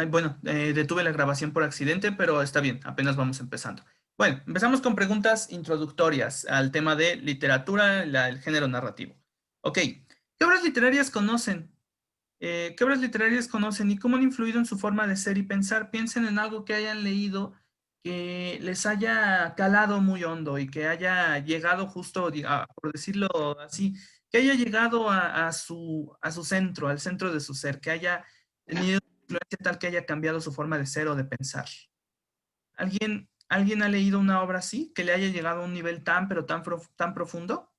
Bueno, detuve la grabación por accidente, pero está bien, apenas vamos empezando. Bueno, empezamos con preguntas introductorias al tema de literatura, el género narrativo. Ok, ¿qué obras literarias conocen? ¿Qué obras literarias conocen y cómo han influido en su forma de ser y pensar? Piensen en algo que hayan leído que les haya calado muy hondo y que haya llegado justo, por decirlo así, que haya llegado a su centro, al centro de su ser, que haya tenido influencia tal que haya cambiado su forma de ser o de pensar. ¿Alguien ha leído una obra así, que le haya llegado a un nivel tan, pero tan profundo?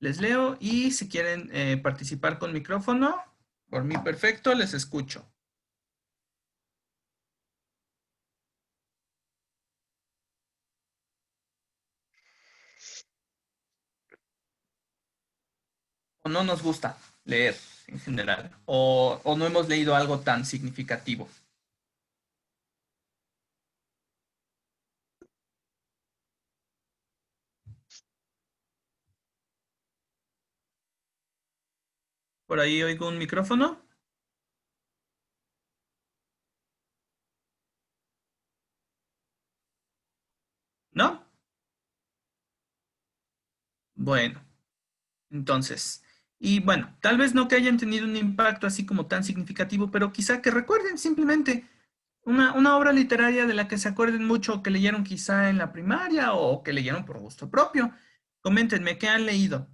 Les leo y si quieren participar con micrófono, por mí perfecto, les escucho. O no nos gusta leer en general, o no hemos leído algo tan significativo. Por ahí oigo un micrófono, ¿no? Bueno, entonces, y bueno, tal vez no que hayan tenido un impacto así como tan significativo, pero quizá que recuerden simplemente una obra literaria de la que se acuerden mucho, que leyeron quizá en la primaria o que leyeron por gusto propio. Coméntenme, ¿qué han leído?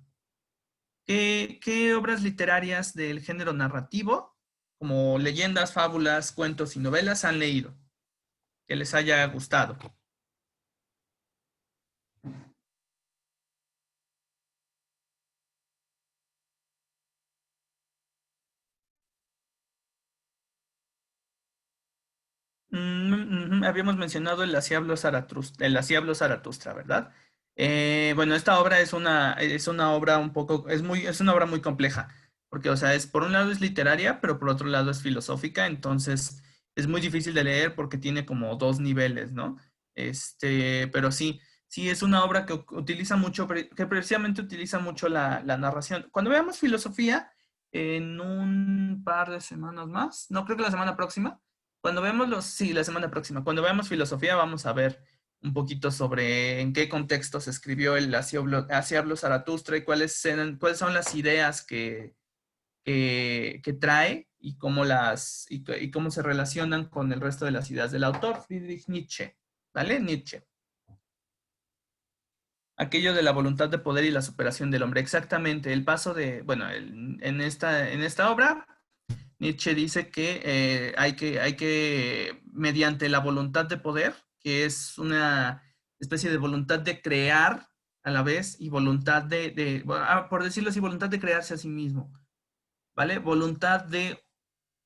¿Qué obras literarias del género narrativo, como leyendas, fábulas, cuentos y novelas, han leído que les haya gustado? Habíamos mencionado el Así habló Zaratustra, ¿verdad? Bueno, esta obra es una obra es una obra muy compleja, porque, o sea, por un lado es literaria, pero por otro lado es filosófica, entonces es muy difícil de leer porque tiene como dos niveles, ¿no? Pero sí, sí es una obra que utiliza mucho, que precisamente utiliza mucho la narración. Cuando veamos filosofía, en un par de semanas más, no creo que la semana próxima. Sí, la semana próxima, cuando veamos filosofía, vamos a ver un poquito sobre en qué contexto se escribió el Así habló Zaratustra y cuáles son las ideas que trae y y cómo se relacionan con el resto de las ideas del autor, Friedrich Nietzsche, ¿vale? Nietzsche. Aquello de la voluntad de poder y la superación del hombre. Exactamente, el paso bueno, en esta obra Nietzsche dice que mediante la voluntad de poder, que es una especie de voluntad de crear a la vez y voluntad por decirlo así, voluntad de crearse a sí mismo, ¿vale? Voluntad de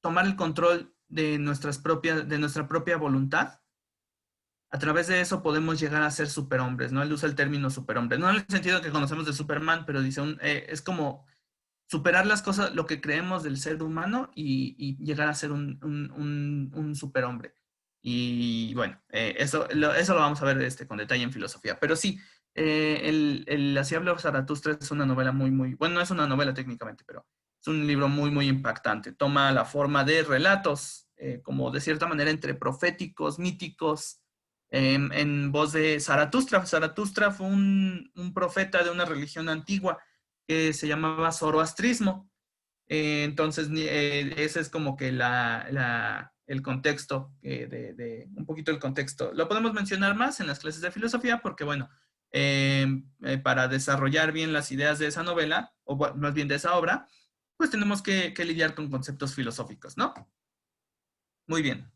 tomar el control de nuestra propia voluntad. A través de eso podemos llegar a ser superhombres, ¿no? Él usa el término superhombre, no en el sentido que conocemos de Superman, pero dice, es como superar las cosas, lo que creemos del ser humano y llegar a ser un superhombre. Y bueno, eso lo vamos a ver con detalle en filosofía. Pero sí, el Así habló Zaratustra es una novela bueno, no es una novela técnicamente, pero es un libro muy, muy impactante. Toma la forma de relatos, como de cierta manera entre proféticos, míticos, en voz de Zaratustra. Zaratustra fue un profeta de una religión antigua que se llamaba zoroastrismo. Entonces, ese es como que el contexto, un poquito el contexto. Lo podemos mencionar más en las clases de filosofía porque, bueno, para desarrollar bien las ideas de esa novela, o más bien de esa obra, pues tenemos que lidiar con conceptos filosóficos, ¿no? Muy bien.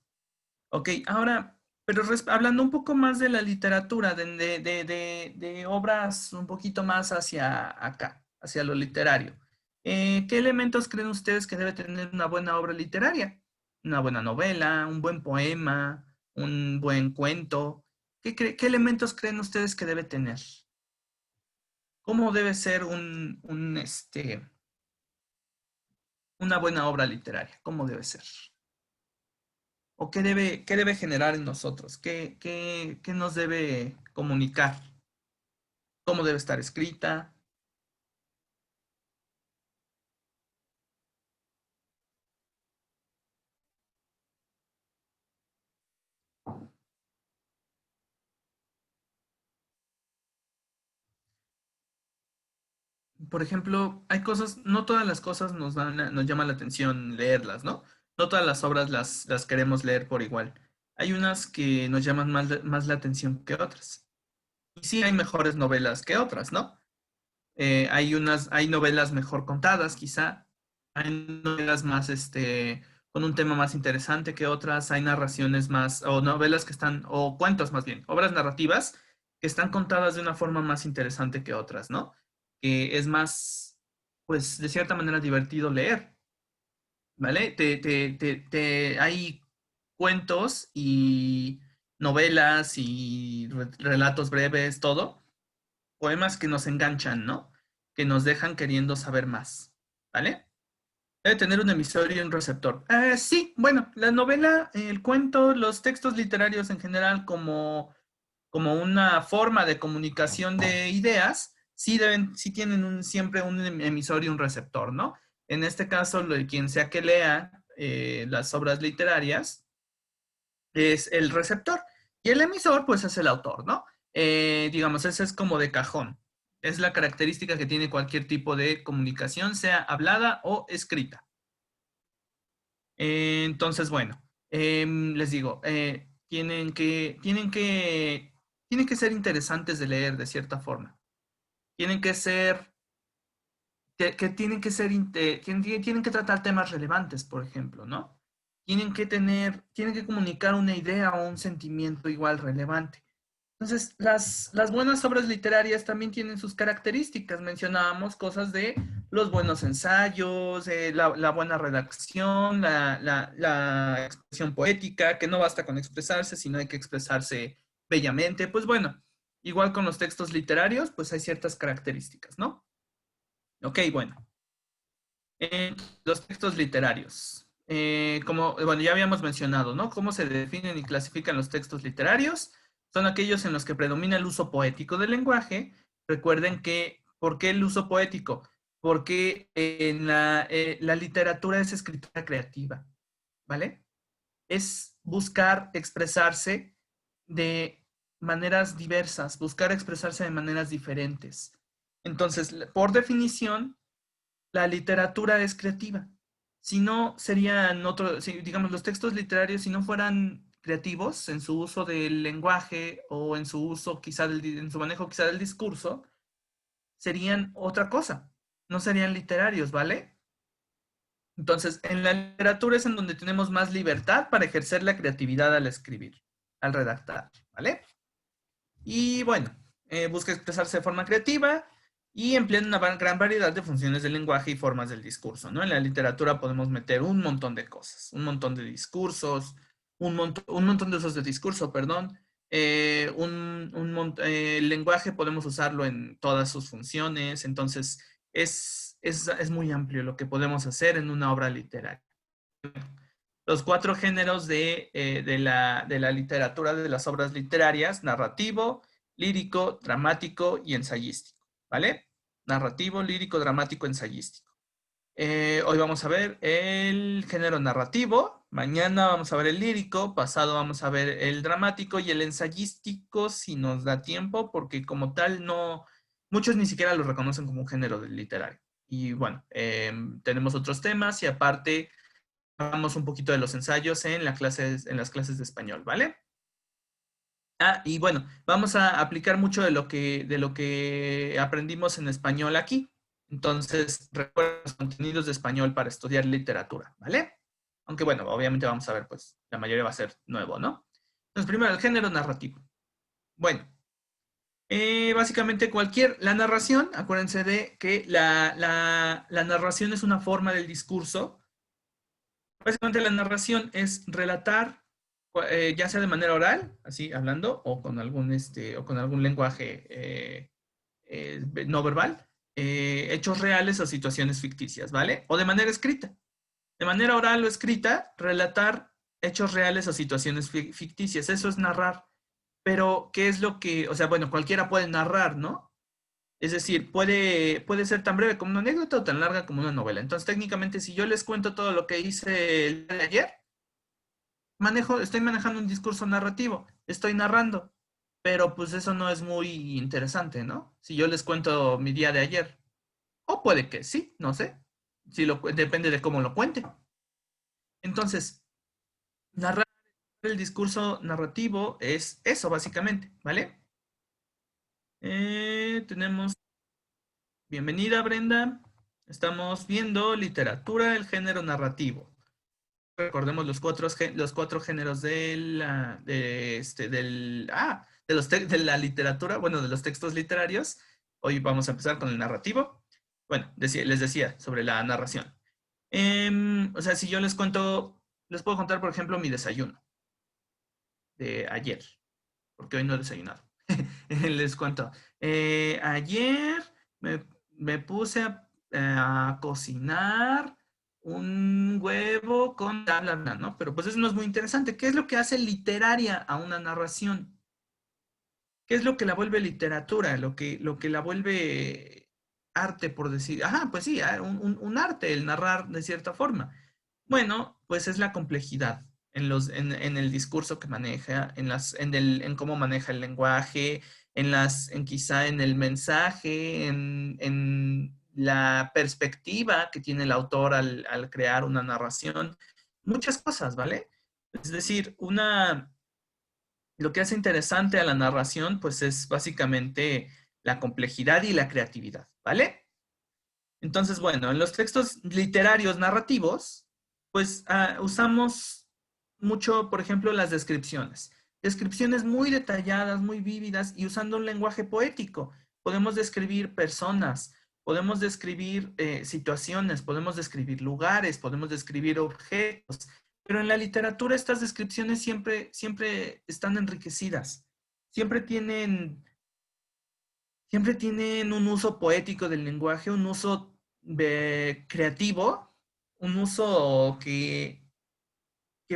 Ok, ahora, pero hablando un poco más de la literatura, de obras un poquito más hacia acá, hacia lo literario. ¿Qué elementos creen ustedes que debe tener una buena obra literaria? Una buena novela, un buen poema, un buen cuento. ¿Qué elementos creen ustedes que debe tener? ¿Cómo debe ser una buena obra literaria? ¿Cómo debe ser? ¿O qué debe generar en nosotros? ¿Qué nos debe comunicar? ¿Cómo debe estar escrita? por ejemplo, hay cosas, no todas las cosas nos llama la atención leerlas, ¿no? No todas las obras las queremos leer por igual. Hay unas que nos llaman más la atención que otras. Y sí hay mejores novelas que otras, ¿no? Hay novelas mejor contadas, quizá. Hay novelas más, con un tema más interesante que otras. Hay narraciones más, o novelas que están, o cuentos más bien, obras narrativas que están contadas de una forma más interesante que otras, ¿no? Que es más, pues, de cierta manera divertido leer, ¿vale? Hay cuentos y novelas y relatos breves, todo poemas que nos enganchan, ¿no? Que nos dejan queriendo saber más, ¿vale? Debe tener un emisor y un receptor. Sí, bueno, la novela, el cuento, los textos literarios en general como una forma de comunicación de ideas, sí tienen siempre un emisor y un receptor, ¿no? En este caso, quien sea que lea las obras literarias es el receptor y el emisor, pues es el autor, ¿no? Digamos, ese es como de cajón. Es la característica que tiene cualquier tipo de comunicación, sea hablada o escrita. Entonces, bueno, les digo, tienen que ser interesantes de leer de cierta forma. Tienen que ser, que tienen que ser, tienen que tratar temas relevantes, por ejemplo, ¿no? Tienen que comunicar una idea o un sentimiento igual relevante. Entonces, las buenas obras literarias también tienen sus características. Mencionábamos cosas de los buenos ensayos, la buena redacción, la expresión poética, que no basta con expresarse, sino hay que expresarse bellamente. Pues bueno, igual con los textos literarios, pues hay ciertas características, ¿no? Ok, bueno. Los textos literarios. Como, bueno, ya habíamos mencionado, ¿no? ¿Cómo se definen y clasifican los textos literarios? Son aquellos en los que predomina el uso poético del lenguaje. Recuerden que, ¿por qué el uso poético? Porque la literatura es escritura creativa, ¿vale? Es buscar expresarse de maneras diversas, buscar expresarse de maneras diferentes. Entonces, por definición, la literatura es creativa. Si no, serían si, digamos, los textos literarios, si no fueran creativos en su uso del lenguaje o en su uso quizá en su manejo quizá del discurso, serían otra cosa. No serían literarios, ¿vale? Entonces, en la literatura es en donde tenemos más libertad para ejercer la creatividad al escribir, al redactar, ¿vale? Y bueno, busca expresarse de forma creativa y emplea una gran variedad de funciones del lenguaje y formas del discurso, ¿no? En la literatura podemos meter un montón de cosas, un montón de discursos, un montón de usos de discurso, perdón. El lenguaje podemos usarlo en todas sus funciones, entonces es muy amplio lo que podemos hacer en una obra literaria. Los cuatro géneros de la literatura, de las obras literarias: narrativo, lírico, dramático y ensayístico, ¿vale? Narrativo, lírico, dramático, ensayístico. Hoy vamos a ver el género narrativo, mañana vamos a ver el lírico, pasado vamos a ver el dramático y el ensayístico si nos da tiempo, porque como tal no, muchos ni siquiera lo reconocen como un género literario. Y bueno, tenemos otros temas y aparte hablamos un poquito de los ensayos en las clases de español, ¿vale? Y bueno, vamos a aplicar mucho de lo que aprendimos en español aquí. Entonces, recuerda los contenidos de español para estudiar literatura, ¿vale? Aunque bueno, obviamente vamos a ver, pues la mayoría va a ser nuevo, ¿no? Entonces, primero, el género narrativo. Bueno, básicamente la narración, acuérdense de que la narración es una forma del discurso. Básicamente la narración es relatar, ya sea de manera oral, así hablando, o con algún lenguaje no verbal, hechos reales o situaciones ficticias, ¿vale? O de manera escrita. De manera oral o escrita, relatar hechos reales o situaciones ficticias. Eso es narrar. Pero, ¿qué es lo que, o sea, bueno, cualquiera puede narrar, ¿no? Es decir, puede ser tan breve como una anécdota o tan larga como una novela. Entonces, técnicamente, si yo les cuento todo lo que hice el día de ayer, estoy manejando un discurso narrativo, estoy narrando, pero pues eso no es muy interesante, ¿no? Si yo les cuento mi día de ayer. O puede que sí, no sé. Depende de cómo lo cuente. Entonces, narrar el discurso narrativo es eso, básicamente, ¿vale? Tenemos... Bienvenida, Brenda. Estamos viendo literatura, el género narrativo. Recordemos los cuatro géneros de la literatura, bueno, de los textos literarios. Hoy vamos a empezar con el narrativo. Bueno, les decía sobre la narración. O sea, si yo les cuento, les puedo contar, por ejemplo, mi desayuno de ayer, porque hoy no he desayunado. Les cuento. Ayer me, me puse a cocinar un huevo con bla, bla, bla, ¿no? Pero pues eso no es muy interesante. ¿Qué es lo que hace literaria a una narración? ¿Qué es lo que la vuelve literatura? Lo que la vuelve arte, por decir. Ajá, pues sí, un arte, el narrar de cierta forma. Bueno, pues es la complejidad en el discurso que maneja, en cómo maneja el lenguaje, quizá en el mensaje, en la perspectiva que tiene el autor al crear una narración. Muchas cosas, ¿vale? Es decir, lo que hace interesante a la narración, pues es básicamente la complejidad y la creatividad, ¿vale? Entonces, bueno, en los textos literarios narrativos, pues usamos mucho, por ejemplo, las descripciones. Descripciones muy detalladas, muy vívidas y usando un lenguaje poético. Podemos describir personas, podemos describir situaciones, podemos describir lugares, podemos describir objetos. Pero en la literatura estas descripciones siempre están enriquecidas. Siempre tienen Siempre tienen un uso poético del lenguaje, un uso creativo, un uso que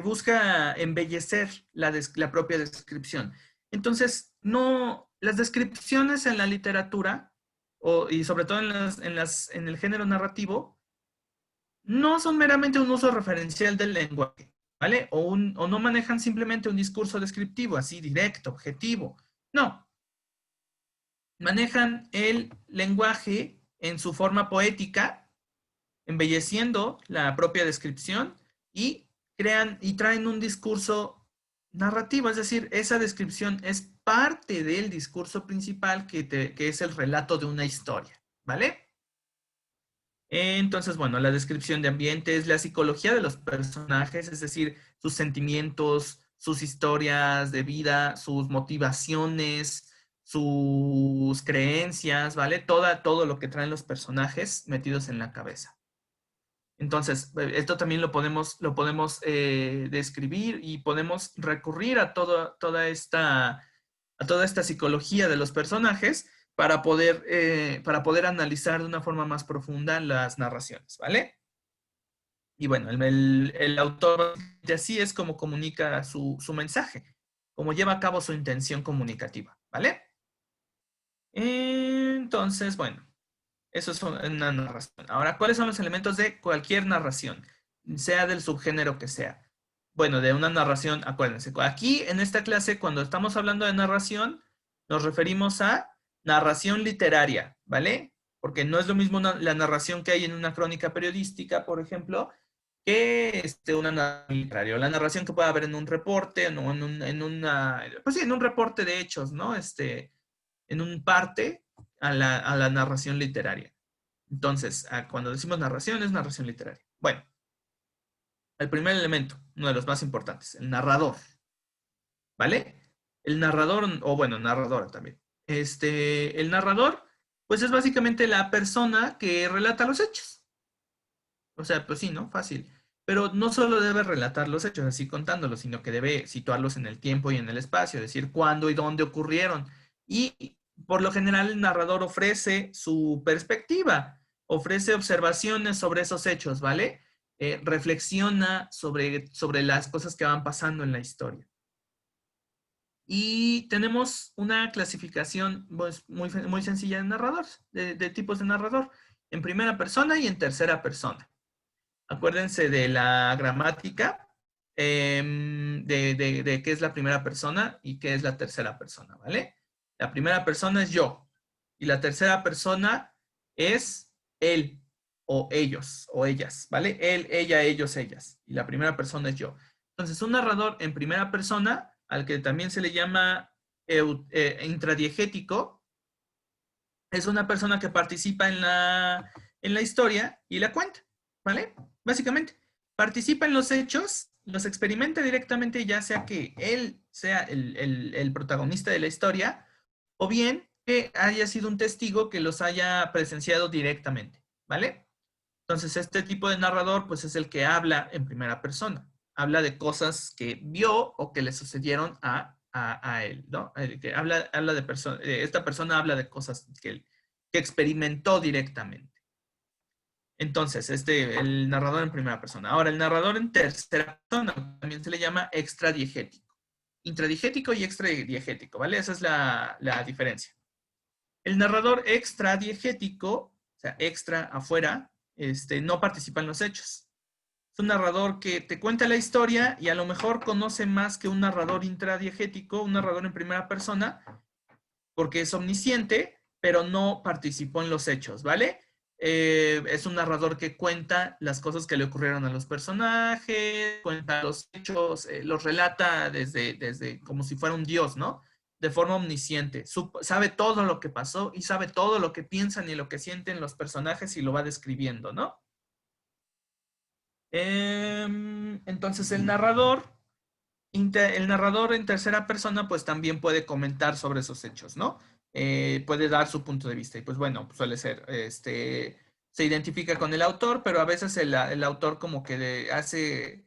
busca embellecer la propia descripción. Entonces, no, las descripciones en la literatura, y sobre todo en el género narrativo, no son meramente un uso referencial del lenguaje, ¿vale? O no manejan simplemente un discurso descriptivo, así directo, objetivo. No, manejan el lenguaje en su forma poética, embelleciendo la propia descripción y crean y traen un discurso narrativo, es decir, esa descripción es parte del discurso principal que es el relato de una historia, ¿vale? Entonces, bueno, la descripción de ambientes, la psicología de los personajes, es decir, sus sentimientos, sus historias de vida, sus motivaciones, sus creencias, ¿vale? Todo lo que traen los personajes metidos en la cabeza. Entonces, esto también lo podemos describir y podemos recurrir a toda esta psicología de los personajes para poder analizar de una forma más profunda las narraciones, ¿vale? Y bueno, el autor así es como comunica su mensaje, como lleva a cabo su intención comunicativa, ¿vale? Entonces, bueno, eso es una narración. Ahora, ¿cuáles son los elementos de cualquier narración? Sea del subgénero que sea. Bueno, de una narración, acuérdense, aquí en esta clase, cuando estamos hablando de narración, nos referimos a narración literaria, ¿vale? Porque no es lo mismo la narración que hay en una crónica periodística, por ejemplo, que una narración literaria. O la narración que puede haber en un reporte, no, pues sí, en un reporte de hechos, ¿no? En un parte a la narración literaria. Entonces, cuando decimos narración, es narración literaria. Bueno, el primer elemento, uno de los más importantes, el narrador, ¿vale? El narrador, o bueno, narradora también. El narrador, pues es básicamente la persona que relata los hechos. O sea, pues sí, ¿no? Fácil. Pero no solo debe relatar los hechos así contándolos, sino que debe situarlos en el tiempo y en el espacio, decir cuándo y dónde ocurrieron. Y por lo general el narrador ofrece su perspectiva, ofrece observaciones sobre esos hechos, ¿vale? Reflexiona sobre las cosas que van pasando en la historia. Y tenemos una clasificación pues, muy sencilla de narradores, de tipos de narrador, en primera persona y en tercera persona. Acuérdense de la gramática, de qué es la primera persona y qué es la tercera persona, ¿vale? La primera persona es yo y la tercera persona es él o ellos o ellas, ¿vale? Él, ella, ellos, ellas. Y la primera persona es yo. Entonces, un narrador en primera persona, al que también se le llama intradiegético, es una persona que participa en la historia y la cuenta, ¿vale? Básicamente, participa en los hechos, los experimenta directamente, ya sea que él sea el protagonista de la historia, o bien que haya sido un testigo que los haya presenciado directamente, ¿vale? Entonces, este tipo de narrador, pues es el que habla en primera persona. Habla de cosas que vio o que le sucedieron a él, ¿no? El que habla de persona, esta persona habla de cosas que experimentó directamente. Entonces, el narrador en primera persona. Ahora, el narrador en tercera persona también se le llama extradiegético. Intradigético y extradiegético, ¿vale? Esa es la diferencia. El narrador extradiegético, o sea, extra afuera, no participa en los hechos. Es un narrador que te cuenta la historia y a lo mejor conoce más que un narrador intradiegético, un narrador en primera persona, porque es omnisciente, pero no participó en los hechos, ¿vale? Es un narrador que cuenta las cosas que le ocurrieron a los personajes, cuenta los hechos, los relata desde como si fuera un dios, ¿no? De forma omnisciente. Sabe todo lo que pasó y sabe todo lo que piensan y lo que sienten los personajes y lo va describiendo, ¿no? Entonces el narrador en tercera persona pues también puede comentar sobre esos hechos, ¿no? Puede dar su punto de vista y pues bueno, suele ser, se identifica con el autor, pero a veces el autor como que hace,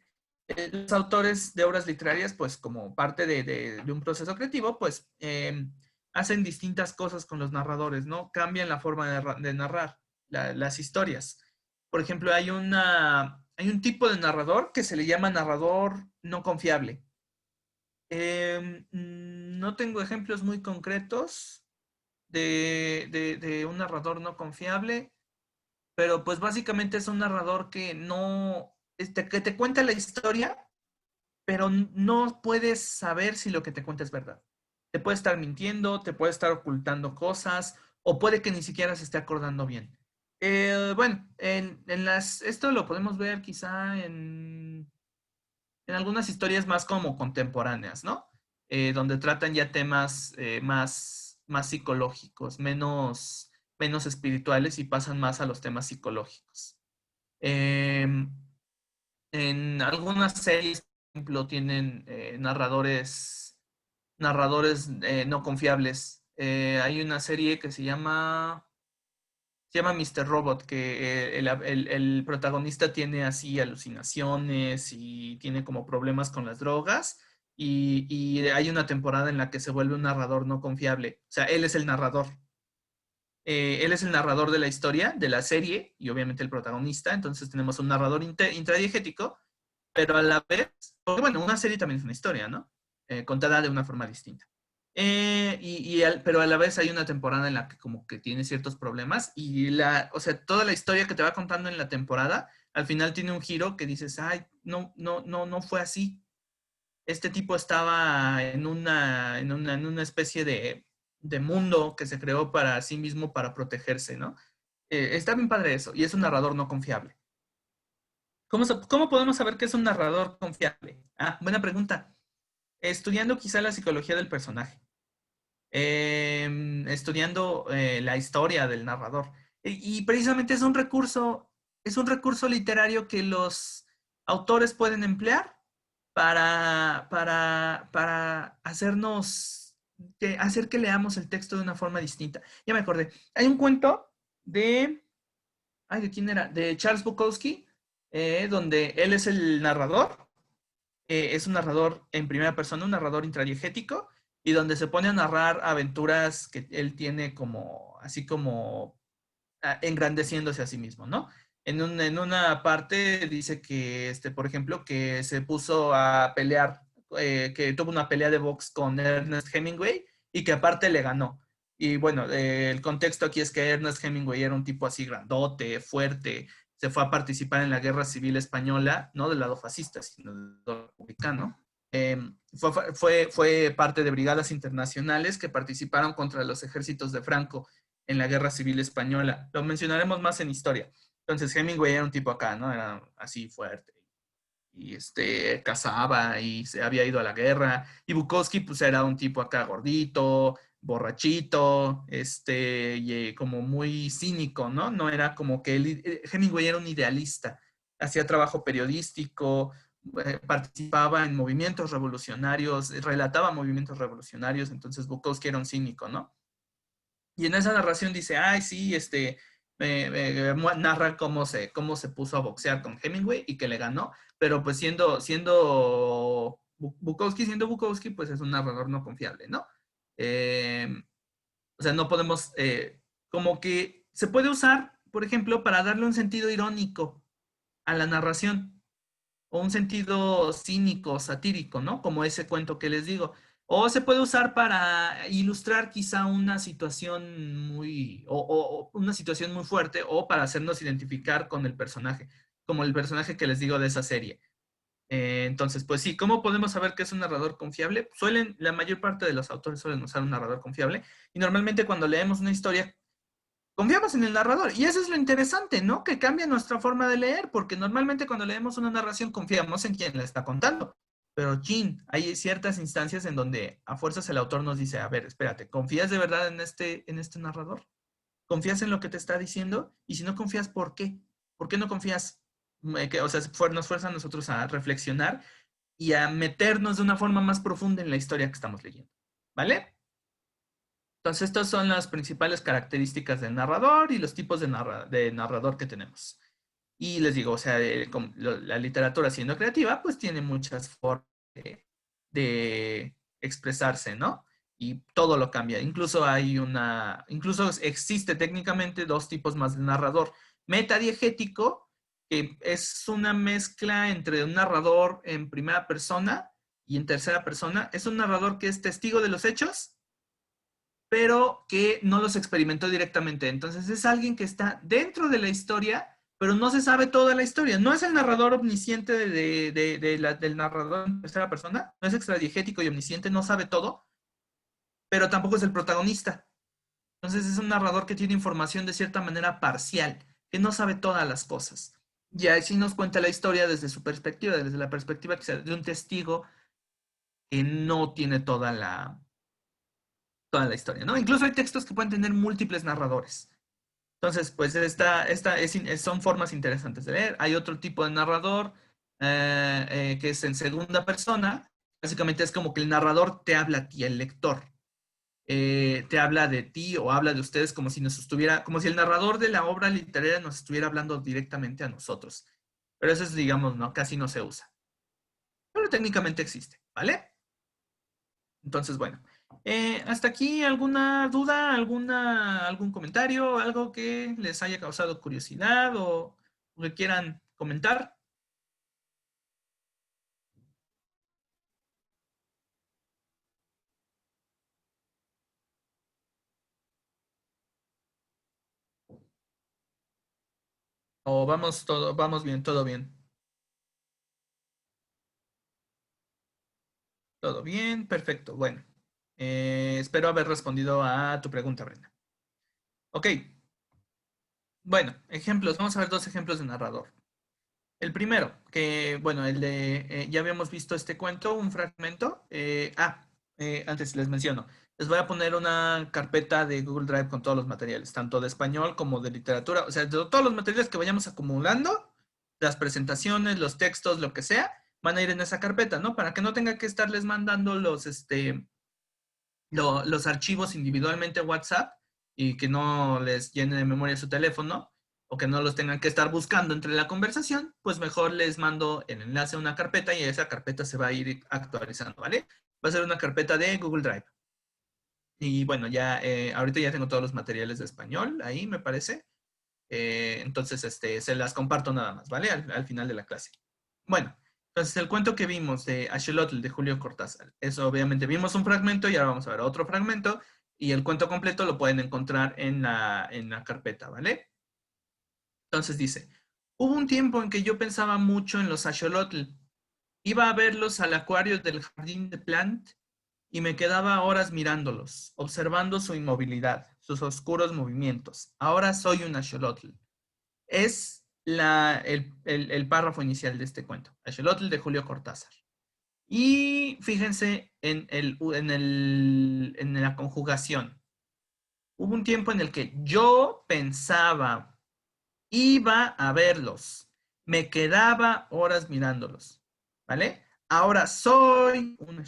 los autores de obras literarias pues como parte de un proceso creativo pues hacen distintas cosas con los narradores, ¿no? Cambian la forma de narrar las historias. Por ejemplo, hay un tipo de narrador que se le llama narrador no confiable. No tengo ejemplos muy concretos de un narrador no confiable, pero pues básicamente es un narrador que no, que te cuenta la historia, pero no puedes saber si lo que te cuenta es verdad. Te puede estar mintiendo, te puede estar ocultando cosas, o puede que ni siquiera se esté acordando bien. Bueno, esto lo podemos ver quizá en algunas historias más como contemporáneas, ¿no? Donde tratan ya temas más psicológicos, menos espirituales y pasan más a los temas psicológicos. Eh, en algunas series, por ejemplo, tienen narradores no confiables. Hay una serie que se llama Mr. Robot, que el protagonista tiene así alucinaciones y tiene como problemas con las drogas. Y hay una temporada en la que se vuelve un narrador no confiable. O sea, él es el narrador. Él es el narrador de la historia, de la serie, y obviamente el protagonista. Entonces tenemos un narrador intradiegético, pero a la vez, porque bueno, una serie también es una historia, ¿no? Contada de una forma distinta. Pero a la vez hay una temporada en la que como que tiene ciertos problemas o sea, toda la historia que te va contando en la temporada, al final tiene un giro que dices, ay, no, no, no, no fue así. Este tipo estaba en una especie de mundo que se creó para sí mismo para protegerse, ¿no? Está bien padre eso, y es un narrador no confiable. ¿Cómo podemos saber que es un narrador confiable? Ah, buena pregunta. Estudiando quizá la psicología del personaje, estudiando la historia del narrador. Y precisamente es un recurso literario que los autores pueden emplear para hacer que leamos el texto de una forma distinta. Ya me acordé. Hay un cuento ¿de quién era? De Charles Bukowski, donde él es el narrador, es un narrador en primera persona, un narrador intradiegético, y donde se pone a narrar aventuras que él tiene así como engrandeciéndose a sí mismo, ¿no? En una parte dice que, por ejemplo, que se puso a pelear, que tuvo una pelea de box con Ernest Hemingway y que aparte le ganó. Y bueno, el contexto aquí es que Ernest Hemingway era un tipo así grandote, fuerte, se fue a participar en la Guerra Civil Española, no del lado fascista, sino del lado republicano. Fue parte de brigadas internacionales que participaron contra los ejércitos de Franco en la Guerra Civil Española. Lo mencionaremos más en historia. Entonces Hemingway era un tipo acá, ¿no? Era así fuerte. Y cazaba y se había ido a la guerra. Y Bukowski, pues era un tipo acá gordito, borrachito, y como muy cínico, ¿no? No era como que Hemingway era un idealista, hacía trabajo periodístico, participaba en movimientos revolucionarios, relataba movimientos revolucionarios, entonces Bukowski era un cínico, ¿no? Y en esa narración dice, ay, sí, narra cómo se puso a boxear con Hemingway y que le ganó, pero pues siendo Bukowski, siendo Bukowski, pues es un narrador no confiable, ¿no? Eh, o sea, no podemos, como que se puede usar, por ejemplo, para darle un sentido irónico a la narración o un sentido cínico, satírico, ¿no? Como ese cuento que les digo. O se puede usar para ilustrar quizá una situación o una situación muy fuerte, o para hacernos identificar con el personaje, como el personaje que les digo de esa serie. Entonces, pues sí, ¿cómo podemos saber que es un narrador confiable? La mayor parte de los autores suelen usar un narrador confiable, y normalmente cuando leemos una historia confiamos en el narrador. Y eso es lo interesante, ¿no? Que cambia nuestra forma de leer, porque normalmente cuando leemos una narración confiamos en quien la está contando. Pero, chin, hay ciertas instancias en donde a fuerzas el autor nos dice, a ver, espérate, ¿confías de verdad en este narrador? ¿Confías en lo que te está diciendo? Y si no confías, ¿por qué? ¿Por qué no confías? O sea, nos fuerza a nosotros a reflexionar y a meternos de una forma más profunda en la historia que estamos leyendo. ¿Vale? Entonces, estas son las principales características del narrador y los tipos de narrador que tenemos. Y les digo, o sea, la literatura siendo creativa, pues tiene muchas formas de expresarse, ¿no? Y todo lo cambia. Incluso existe técnicamente dos tipos más de narrador. Metadiegético, que es una mezcla entre un narrador en primera persona y en tercera persona. Es un narrador que es testigo de los hechos, pero que no los experimentó directamente. Entonces es alguien que está dentro de la historia, pero no se sabe toda la historia. No es el narrador omnisciente del narrador en tercera persona, no es extradiegético y omnisciente, no sabe todo, pero tampoco es el protagonista. Entonces es un narrador que tiene información de cierta manera parcial, que no sabe todas las cosas. Y así nos cuenta la historia desde su perspectiva, desde la perspectiva de un testigo que no tiene toda la historia, ¿no? Incluso hay textos que pueden tener múltiples narradores. Entonces, pues son formas interesantes de leer. Hay otro tipo de narrador que es en segunda persona. Básicamente es como que el narrador te habla a ti, el lector. Te habla de ti o habla de ustedes como si como si el narrador de la obra literaria nos estuviera hablando directamente a nosotros. Pero eso es, digamos, ¿no? Casi no se usa. Pero técnicamente existe, ¿vale? Entonces, bueno, hasta aquí alguna duda, algún comentario, algo que les haya causado curiosidad o que quieran comentar. O vamos bien, todo bien, perfecto. Bueno, espero haber respondido a tu pregunta, Brenda. Ok, bueno, ejemplos. Vamos a ver dos ejemplos de narrador. El primero, que bueno, ya habíamos visto este cuento, un fragmento. Antes les menciono, les voy a poner una carpeta de Google Drive con todos los materiales, tanto de español como de literatura, o sea, todos los materiales que vayamos acumulando, las presentaciones, los textos, lo que sea, van a ir en esa carpeta, ¿no? Para que no tenga que estarles mandando los archivos individualmente a WhatsApp y que no les llene de memoria su teléfono o que no los tengan que estar buscando entre la conversación, pues mejor les mando el enlace a una carpeta y esa carpeta se va a ir actualizando, ¿vale? Va a ser una carpeta de Google Drive. Y bueno, ya ahorita ya tengo todos los materiales de español ahí, me parece. Entonces, se las comparto nada más, ¿vale? Al final de la clase. Bueno, entonces el cuento que vimos de Axolotl de Julio Cortázar, eso obviamente vimos un fragmento y ahora vamos a ver otro fragmento y el cuento completo lo pueden encontrar en la carpeta, ¿vale? Entonces dice, hubo un tiempo en que yo pensaba mucho en los axolotl. Iba a verlos al acuario del jardín de Plant y me quedaba horas mirándolos, observando su inmovilidad, sus oscuros movimientos. Ahora soy un axolotl. Es el párrafo inicial de este cuento. Axolotl de Julio Cortázar. Y fíjense en la conjugación. Hubo un tiempo en el que yo pensaba, iba a verlos, me quedaba horas mirándolos, ¿vale? Ahora soy un...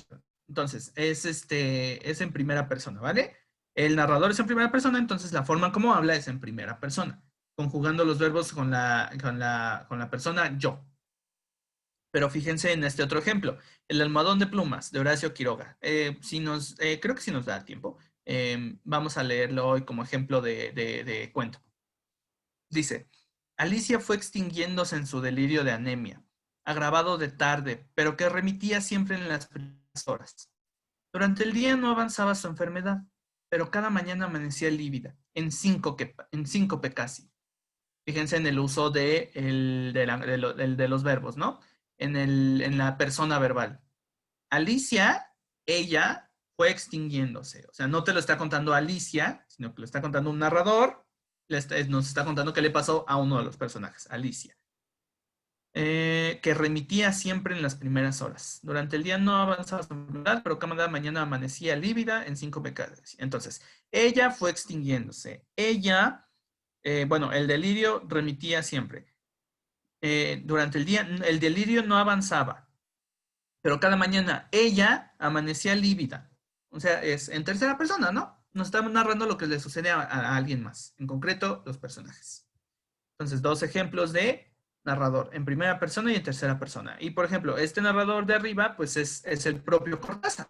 Entonces, es en primera persona, ¿vale? El narrador es en primera persona, entonces la forma como habla es en primera persona, conjugando los verbos con la persona yo. Pero fíjense en este otro ejemplo, el almohadón de plumas de Horacio Quiroga. Creo que si nos da tiempo, vamos a leerlo hoy como ejemplo de cuento. Dice, Alicia fue extinguiéndose en su delirio de anemia, agravado de tarde, pero que remitía siempre en las primeras horas. Durante el día no avanzaba su enfermedad, pero cada mañana amanecía lívida, en síncope casi. Fíjense en el uso de los verbos, ¿no? En la persona verbal. Alicia, ella, fue extinguiéndose. O sea, no te lo está contando Alicia, sino que lo está contando un narrador. Nos está contando qué le pasó a uno de los personajes, Alicia. Que remitía siempre en las primeras horas. Durante el día no avanzaba su enfermedad, pero cada mañana amanecía lívida en 5 pecados. Entonces, ella fue extinguiéndose. Ella, bueno, el delirio remitía siempre. Durante el día, el delirio no avanzaba, pero cada mañana ella amanecía lívida. O sea, es en tercera persona, ¿no? Nos estamos narrando lo que le sucede a alguien más, en concreto los personajes. Entonces, dos ejemplos de narrador, en primera persona y en tercera persona. Y, por ejemplo, este narrador de arriba, pues es el propio Cortázar.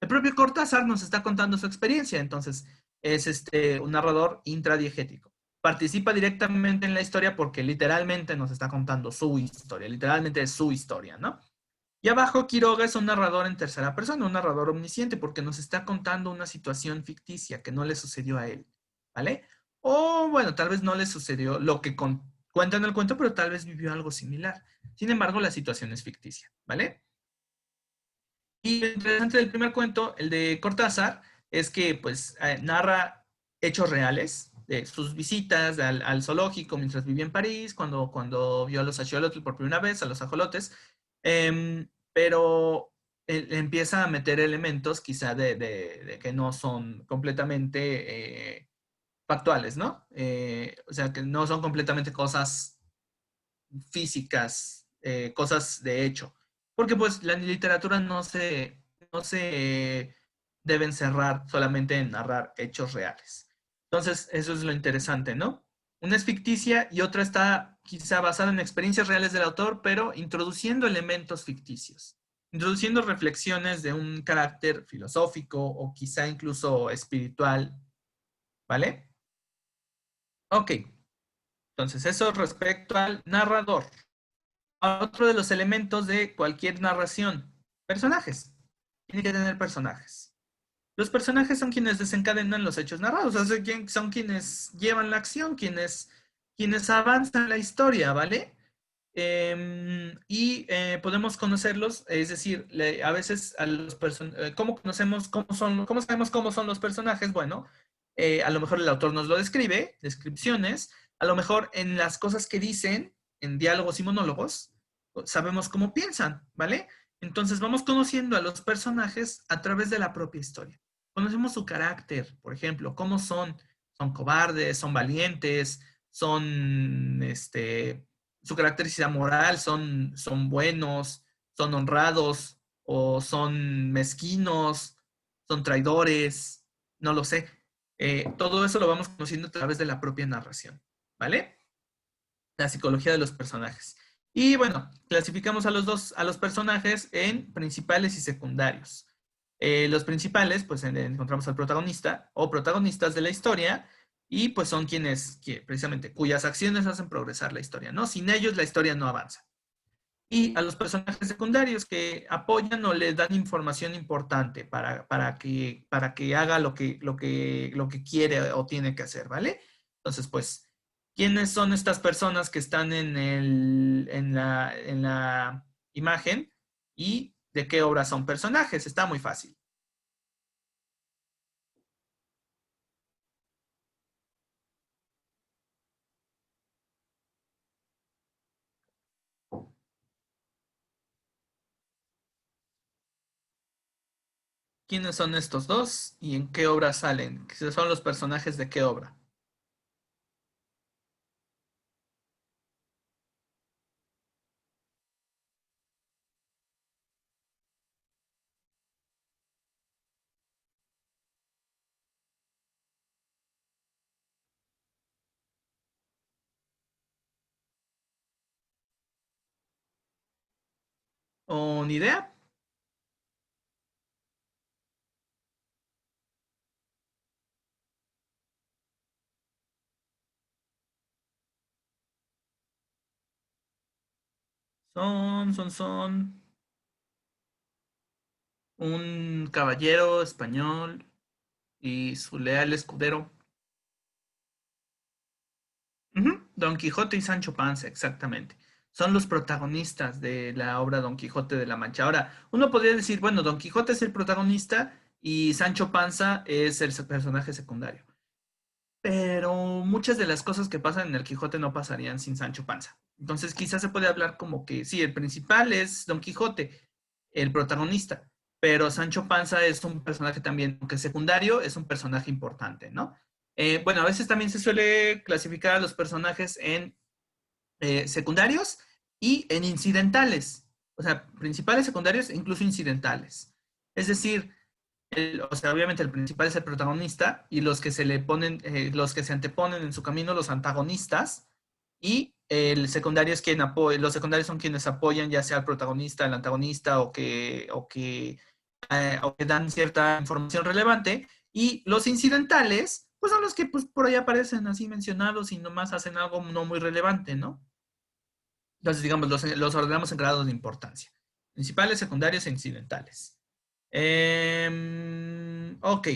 El propio Cortázar nos está contando su experiencia, entonces es un narrador intradiegético. Participa directamente en la historia porque literalmente nos está contando su historia, literalmente es su historia, ¿no? Y abajo Quiroga es un narrador en tercera persona, un narrador omnisciente, porque nos está contando una situación ficticia que no le sucedió a él, ¿vale? O bueno, tal vez no le sucedió lo que cuenta en el cuento, pero tal vez vivió algo similar. Sin embargo, la situación es ficticia, ¿vale? Y lo interesante del primer cuento, el de Cortázar, es que pues narra hechos reales de sus visitas al zoológico mientras vivía en París, cuando vio a los axolotl por primera vez, a los ajolotes, pero él empieza a meter elementos quizá de que no son completamente factuales, ¿no? O sea, que no son completamente cosas físicas, cosas de hecho. Porque pues la literatura no se debe encerrar solamente en narrar hechos reales. Entonces, eso es lo interesante, ¿no? Una es ficticia y otra está quizá basada en experiencias reales del autor, pero introduciendo elementos ficticios, introduciendo reflexiones de un carácter filosófico o quizá incluso espiritual, ¿vale? Ok, entonces eso respecto al narrador. Otro de los elementos de cualquier narración, personajes. Tiene que tener personajes. Los personajes son quienes desencadenan los hechos narrados, o sea, son quienes llevan la acción, quienes avanzan la historia, ¿vale? Podemos conocerlos, es decir, a veces a los personajes, ¿cómo sabemos cómo son los personajes? Bueno, a lo mejor el autor nos lo describe, descripciones, a lo mejor en las cosas que dicen, en diálogos y monólogos, sabemos cómo piensan, ¿vale? Entonces vamos conociendo a los personajes a través de la propia historia. Conocemos su carácter, por ejemplo, cómo son cobardes, son valientes, su característica moral, son buenos, son honrados o son mezquinos, son traidores, no lo sé. Todo eso lo vamos conociendo a través de la propia narración, ¿vale? La psicología de los personajes. Y bueno, clasificamos a los personajes en principales y secundarios. Los principales, pues encontramos al protagonista o protagonistas de la historia y pues son precisamente, cuyas acciones hacen progresar la historia, ¿no? Sin ellos la historia no avanza. Y a los personajes secundarios que apoyan o le dan información importante para que haga lo que quiere o tiene que hacer, ¿vale? Entonces, pues, ¿quiénes son estas personas que están en la imagen y de qué obra son personajes? Está muy fácil. ¿Quiénes son estos dos y en qué obra salen? ¿Son los personajes de qué obra? ¿O ni idea? Son un caballero español y su leal escudero. Ujú, Don Quijote y Sancho Panza, exactamente. Son los protagonistas de la obra Don Quijote de la Mancha. Ahora, uno podría decir, bueno, Don Quijote es el protagonista y Sancho Panza es el personaje secundario. Pero muchas de las cosas que pasan en el Quijote no pasarían sin Sancho Panza. Entonces, quizás se puede hablar como que sí, el principal es Don Quijote, el protagonista, pero Sancho Panza es un personaje también, aunque secundario, es un personaje importante, ¿no? Bueno, a veces también se suele clasificar a los personajes en secundarios y en incidentales, o sea, principales, secundarios e incluso incidentales. Es decir, o sea, obviamente el principal es el protagonista y los que se le ponen, los que se anteponen en su camino, los antagonistas, y el secundario es quien apoya, los secundarios son quienes apoyan ya sea al protagonista, al antagonista o que dan cierta información relevante, y los incidentales, pues son los que pues, por ahí aparecen así mencionados y nomás hacen algo no muy relevante, ¿no? Entonces, digamos, los ordenamos en grados de importancia. Principales, secundarios e incidentales. Ok.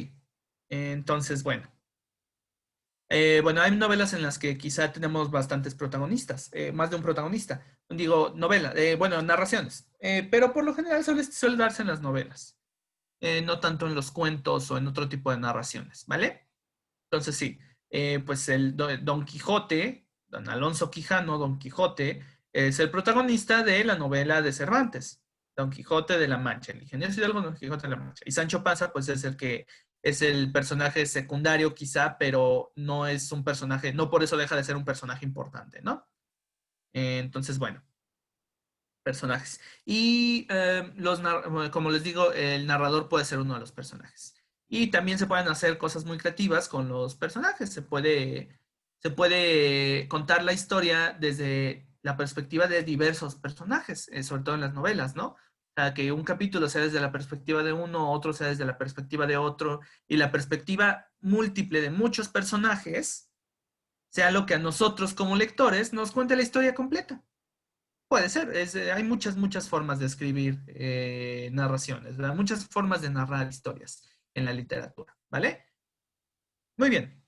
Entonces, bueno. Bueno, hay novelas en las que quizá tenemos bastantes protagonistas, más de un protagonista. Digo, novela, bueno, narraciones. Pero por lo general suele darse en las novelas, no tanto en los cuentos o en otro tipo de narraciones, ¿vale? Entonces sí, pues el Don Quijote, Don Alonso Quijano, Don Quijote, es el protagonista de la novela de Cervantes, Don Quijote de la Mancha, el ingeniero Hidalgo Don Quijote de la Mancha. Y Sancho Panza, pues es el que es el personaje secundario quizá, pero no es un personaje, no por eso deja de ser un personaje importante, ¿no? Entonces, bueno, personajes. Y bueno, como les digo, el narrador puede ser uno de los personajes. Y también se pueden hacer cosas muy creativas con los personajes. Se puede contar la historia desde la perspectiva de diversos personajes, sobre todo en las novelas, ¿no? O sea, que un capítulo sea desde la perspectiva de uno, otro sea desde la perspectiva de otro, y la perspectiva múltiple de muchos personajes sea lo que a nosotros como lectores nos cuente la historia completa. Puede ser, hay muchas formas de escribir narraciones, ¿verdad? Muchas formas de narrar historias en la literatura, ¿vale? Muy bien.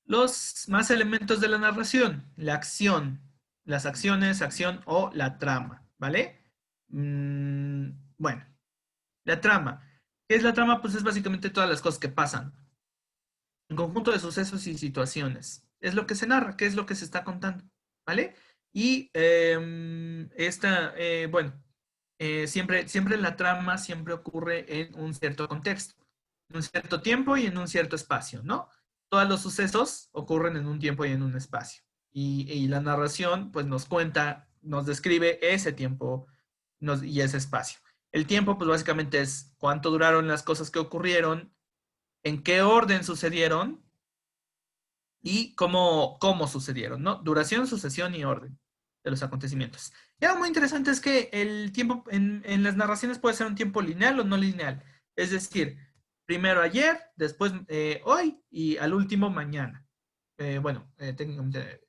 Los más elementos de la narración, la acción, las acciones, acción o la trama, ¿vale? Bueno, la trama. ¿Qué es la trama? Pues es básicamente todas las cosas que pasan, un conjunto de sucesos y situaciones. Es lo que se narra, qué es lo que se está contando, ¿vale? Y bueno, siempre la trama siempre ocurre en un cierto contexto, en un cierto tiempo y en un cierto espacio, ¿no? Todos los sucesos ocurren en un tiempo y en un espacio. Y la narración, pues nos cuenta, nos describe ese tiempo y ese espacio. El tiempo, pues básicamente es cuánto duraron las cosas que ocurrieron, en qué orden sucedieron y cómo sucedieron, ¿no? Duración, sucesión y orden de los acontecimientos. Y algo muy interesante es que el tiempo en las narraciones puede ser un tiempo lineal o no lineal. Es decir, primero ayer, después hoy y al último mañana. Bueno, técnicamente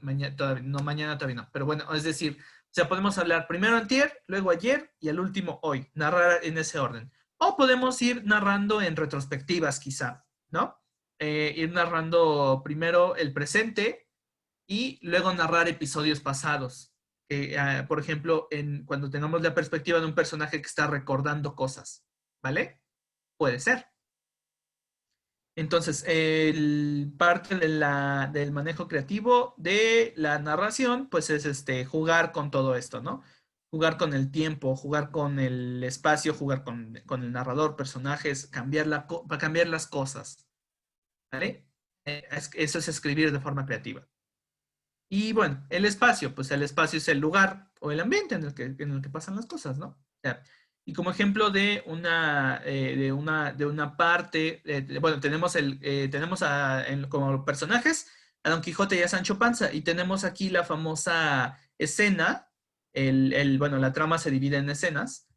mañana todavía no, pero bueno, es decir, o sea, podemos hablar primero antier, luego ayer y al último hoy, narrar en ese orden. O podemos ir narrando en retrospectivas quizá, ¿no? Ir narrando primero el presente y luego narrar episodios pasados. Por ejemplo, cuando tengamos la perspectiva de un personaje que está recordando cosas, ¿vale? Puede ser. Entonces, parte del manejo creativo de la narración, pues es jugar con todo esto, ¿no? jugar con el tiempo, jugar con el espacio, jugar con el narrador, personajes, cambiar las cosas, ¿vale? Eso es escribir de forma creativa. Y bueno, el espacio, pues el espacio es el lugar o el ambiente en el que pasan las cosas, ¿no? O sea, y como ejemplo de una parte, bueno, como personajes a Don Quijote y a Sancho Panza, y tenemos aquí la famosa escena, bueno, la trama se divide en escenas.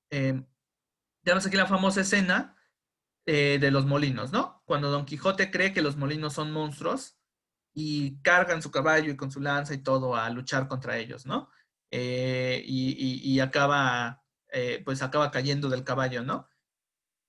eh, Tenemos aquí la famosa escena de los molinos, ¿no? Cuando Don Quijote cree que los molinos son monstruos y cargan su caballo y con su lanza y todo a luchar contra ellos, ¿no? Y pues acaba cayendo del caballo, ¿no?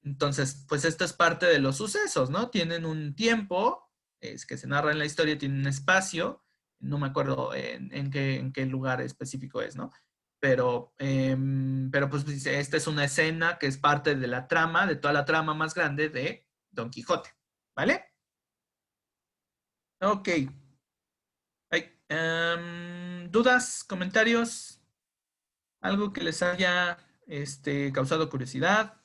Entonces, pues esto es parte de los sucesos, ¿no? Tienen un tiempo, es que se narra en la historia, tienen un espacio, no me acuerdo en qué lugar específico es, ¿no? Pero pues esta es una escena que es parte de la trama, de toda la trama más grande de Don Quijote, ¿vale? Ok. ¿Dudas, comentarios? ¿Algo que les haya causado curiosidad?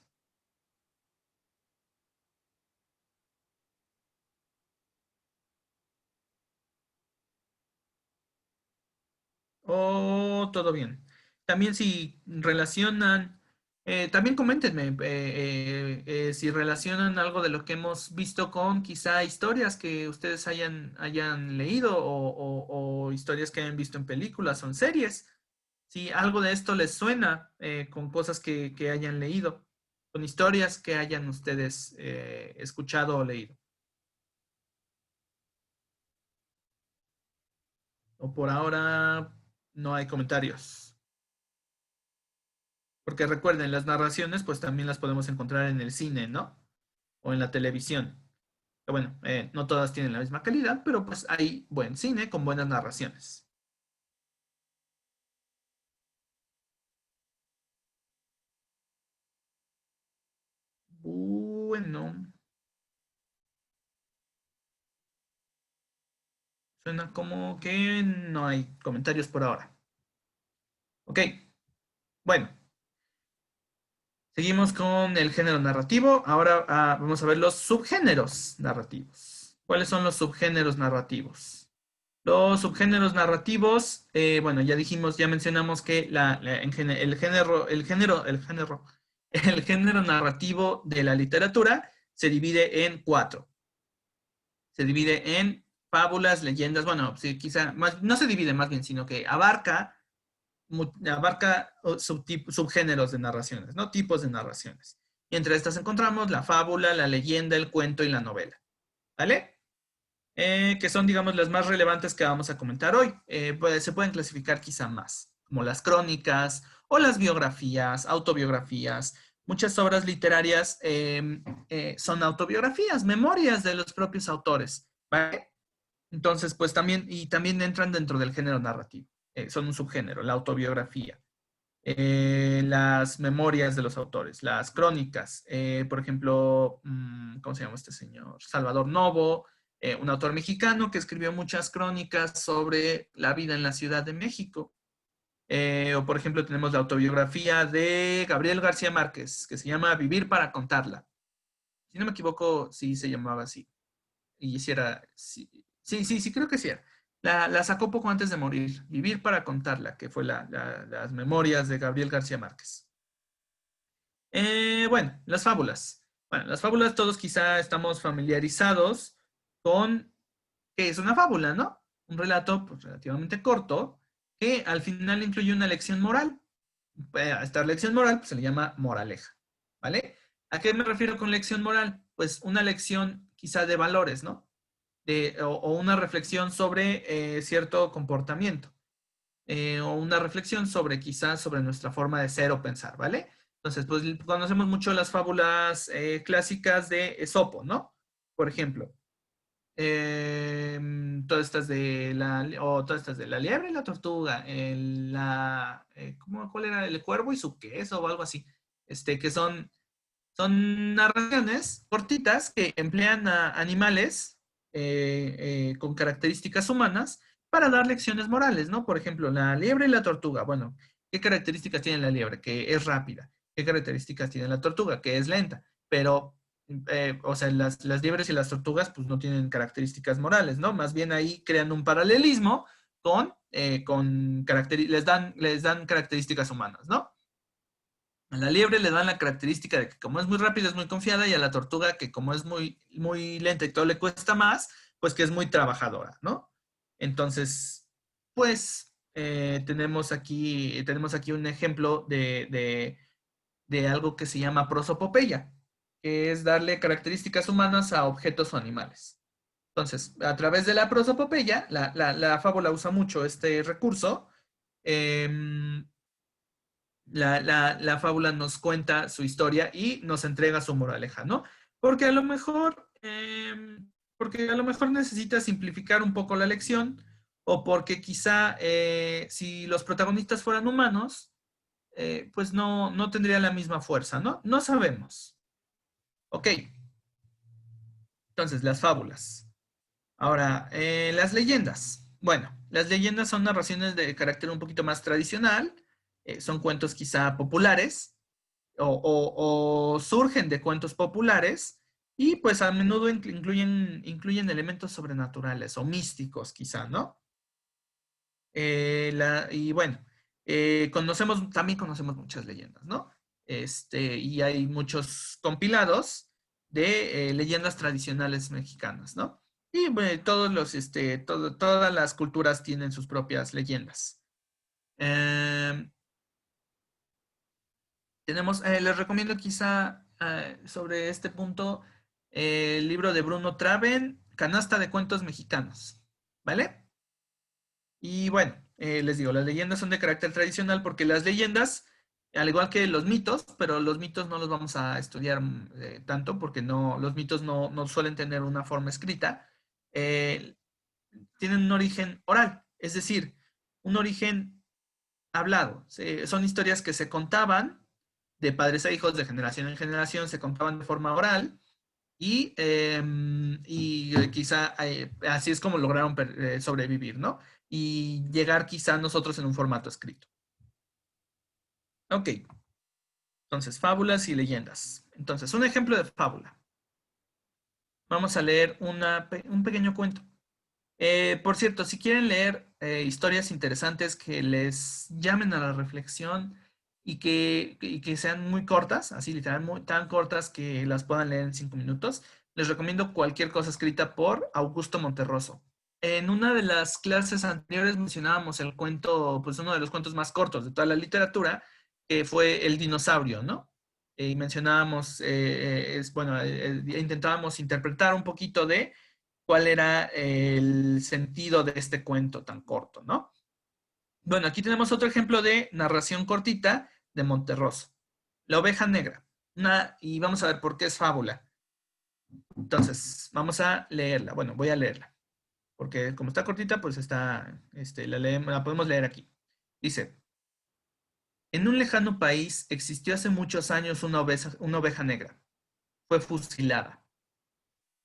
Oh, todo bien. También si relacionan, también coméntenme si relacionan algo de lo que hemos visto con quizá historias que ustedes hayan leído o historias que hayan visto en películas o en series. Si algo de esto les suena con cosas que hayan leído, con historias que hayan ustedes escuchado o leído. O por ahora no hay comentarios. Porque recuerden, las narraciones pues también las podemos encontrar en el cine, ¿no? O en la televisión. Que bueno, no todas tienen la misma calidad, pero pues hay buen cine con buenas narraciones. Bueno, suena como que no hay comentarios por ahora. Ok, bueno, seguimos con el género narrativo. Ahora vamos a ver los subgéneros narrativos. ¿Cuáles son los subgéneros narrativos? Los subgéneros narrativos, bueno, ya mencionamos que el género narrativo de la literatura se divide en cuatro. Se divide en fábulas, leyendas, bueno, sí, quizá no se divide más bien, sino que abarca subgéneros de narraciones, ¿no? Tipos de narraciones. Y entre estas encontramos la fábula, la leyenda, el cuento y la novela. ¿Vale? Que son, digamos, las más relevantes que vamos a comentar hoy. Se pueden clasificar quizá más, como las crónicas o las biografías, autobiografías. Muchas obras literarias son autobiografías, memorias de los propios autores, ¿vale? Entonces, pues también entran dentro del género narrativo. Son un subgénero, la autobiografía. Las memorias de los autores, las crónicas. Por ejemplo, ¿cómo se llama este señor? Salvador Novo, un autor mexicano que escribió muchas crónicas sobre la vida en la Ciudad de México. O por ejemplo, tenemos la autobiografía de Gabriel García Márquez, que se llama Vivir para contarla. Si no me equivoco, sí se llamaba así. Y si era, sí, sí, sí, sí, creo que sí era. La sacó poco antes de morir, Vivir para contarla, que fue las memorias de Gabriel García Márquez. Bueno, las fábulas. Bueno, las fábulas todos quizá estamos familiarizados con qué es una fábula, ¿no? Un relato pues, relativamente corto que al final incluye una lección moral. A esta lección moral pues, se le llama moraleja, ¿vale? ¿A qué me refiero con lección moral? Pues una lección quizá de valores, ¿no? O una reflexión sobre cierto comportamiento, o una reflexión quizás sobre nuestra forma de ser o pensar, ¿vale? Entonces, pues conocemos mucho las fábulas clásicas de Esopo, ¿no? Por ejemplo, eh, todas estas de la liebre y la tortuga, cuál era? El cuervo y su queso o algo así, que son narraciones cortitas que emplean a animales con características humanas para dar lecciones morales, ¿no? Por ejemplo, la liebre y la tortuga. Bueno, ¿Qué características tiene la liebre? Que es rápida. ¿Qué características tiene la tortuga? Que es lenta. Pero, o sea, las liebres y las tortugas pues no tienen características morales, ¿no? Más bien ahí crean un paralelismo les dan características humanas, ¿no? A la liebre le dan la característica de que como es muy rápida, es muy confiada, y a la tortuga que como es muy lenta y todo le cuesta más, pues que es muy trabajadora, ¿no? Entonces, pues tenemos aquí un ejemplo de algo que se llama prosopopeya, que es darle características humanas a objetos o animales. Entonces, a través de la prosopopeya, la fábula usa mucho este recurso. em, la fábula nos cuenta su historia y nos entrega su moraleja, ¿no? Porque a lo mejor, porque a lo mejor necesita simplificar un poco la lección, o porque quizá si los protagonistas fueran humanos, pues no tendría la misma fuerza, ¿no? No sabemos. Ok, entonces las fábulas. Ahora, las leyendas. Bueno, las leyendas son narraciones de carácter un poquito más tradicional, son cuentos quizá populares, o surgen de cuentos populares, y pues a menudo incluyen elementos sobrenaturales o místicos quizá, ¿no? Y bueno, también conocemos muchas leyendas, ¿no? Y hay muchos compilados de leyendas tradicionales mexicanas, ¿no? Y bueno, todas las culturas tienen sus propias leyendas. Eh, Les recomiendo quizá sobre este punto el libro de Bruno Traven, Canasta de Cuentos Mexicanos, ¿vale? Y bueno, les digo, las leyendas son de carácter tradicional porque las leyendas, al igual que los mitos, pero los mitos no los vamos a estudiar tanto porque los mitos no suelen tener una forma escrita, eh, tienen un origen oral, es decir, un origen hablado. Son historias que se contaban de padres a hijos, de generación en generación, se contaban de forma oral, y quizá así es como lograron sobrevivir, ¿no? Y llegar quizá a nosotros en un formato escrito. Ok, entonces, fábulas y leyendas. Entonces, un ejemplo de fábula. Vamos a leer un pequeño cuento. Por cierto, si quieren leer historias interesantes que les llamen a la reflexión y que sean muy cortas, así literal, tan cortas que las puedan leer en 5 minutos, les recomiendo cualquier cosa escrita por Augusto Monterroso. En una de las clases anteriores mencionábamos el cuento, pues uno de los cuentos más cortos de toda la literatura, que fue El dinosaurio, ¿no? Y mencionábamos, bueno, intentábamos interpretar un poquito de cuál era el sentido de este cuento tan corto, ¿no? Bueno, aquí tenemos otro ejemplo de narración cortita de Monterroso. La oveja negra. Y vamos a ver por qué es fábula. Entonces, vamos a leerla. Bueno, voy a leerla. Porque como está cortita, pues la podemos leer aquí. Dice, en un lejano país existió hace muchos años una oveja negra. Fue fusilada.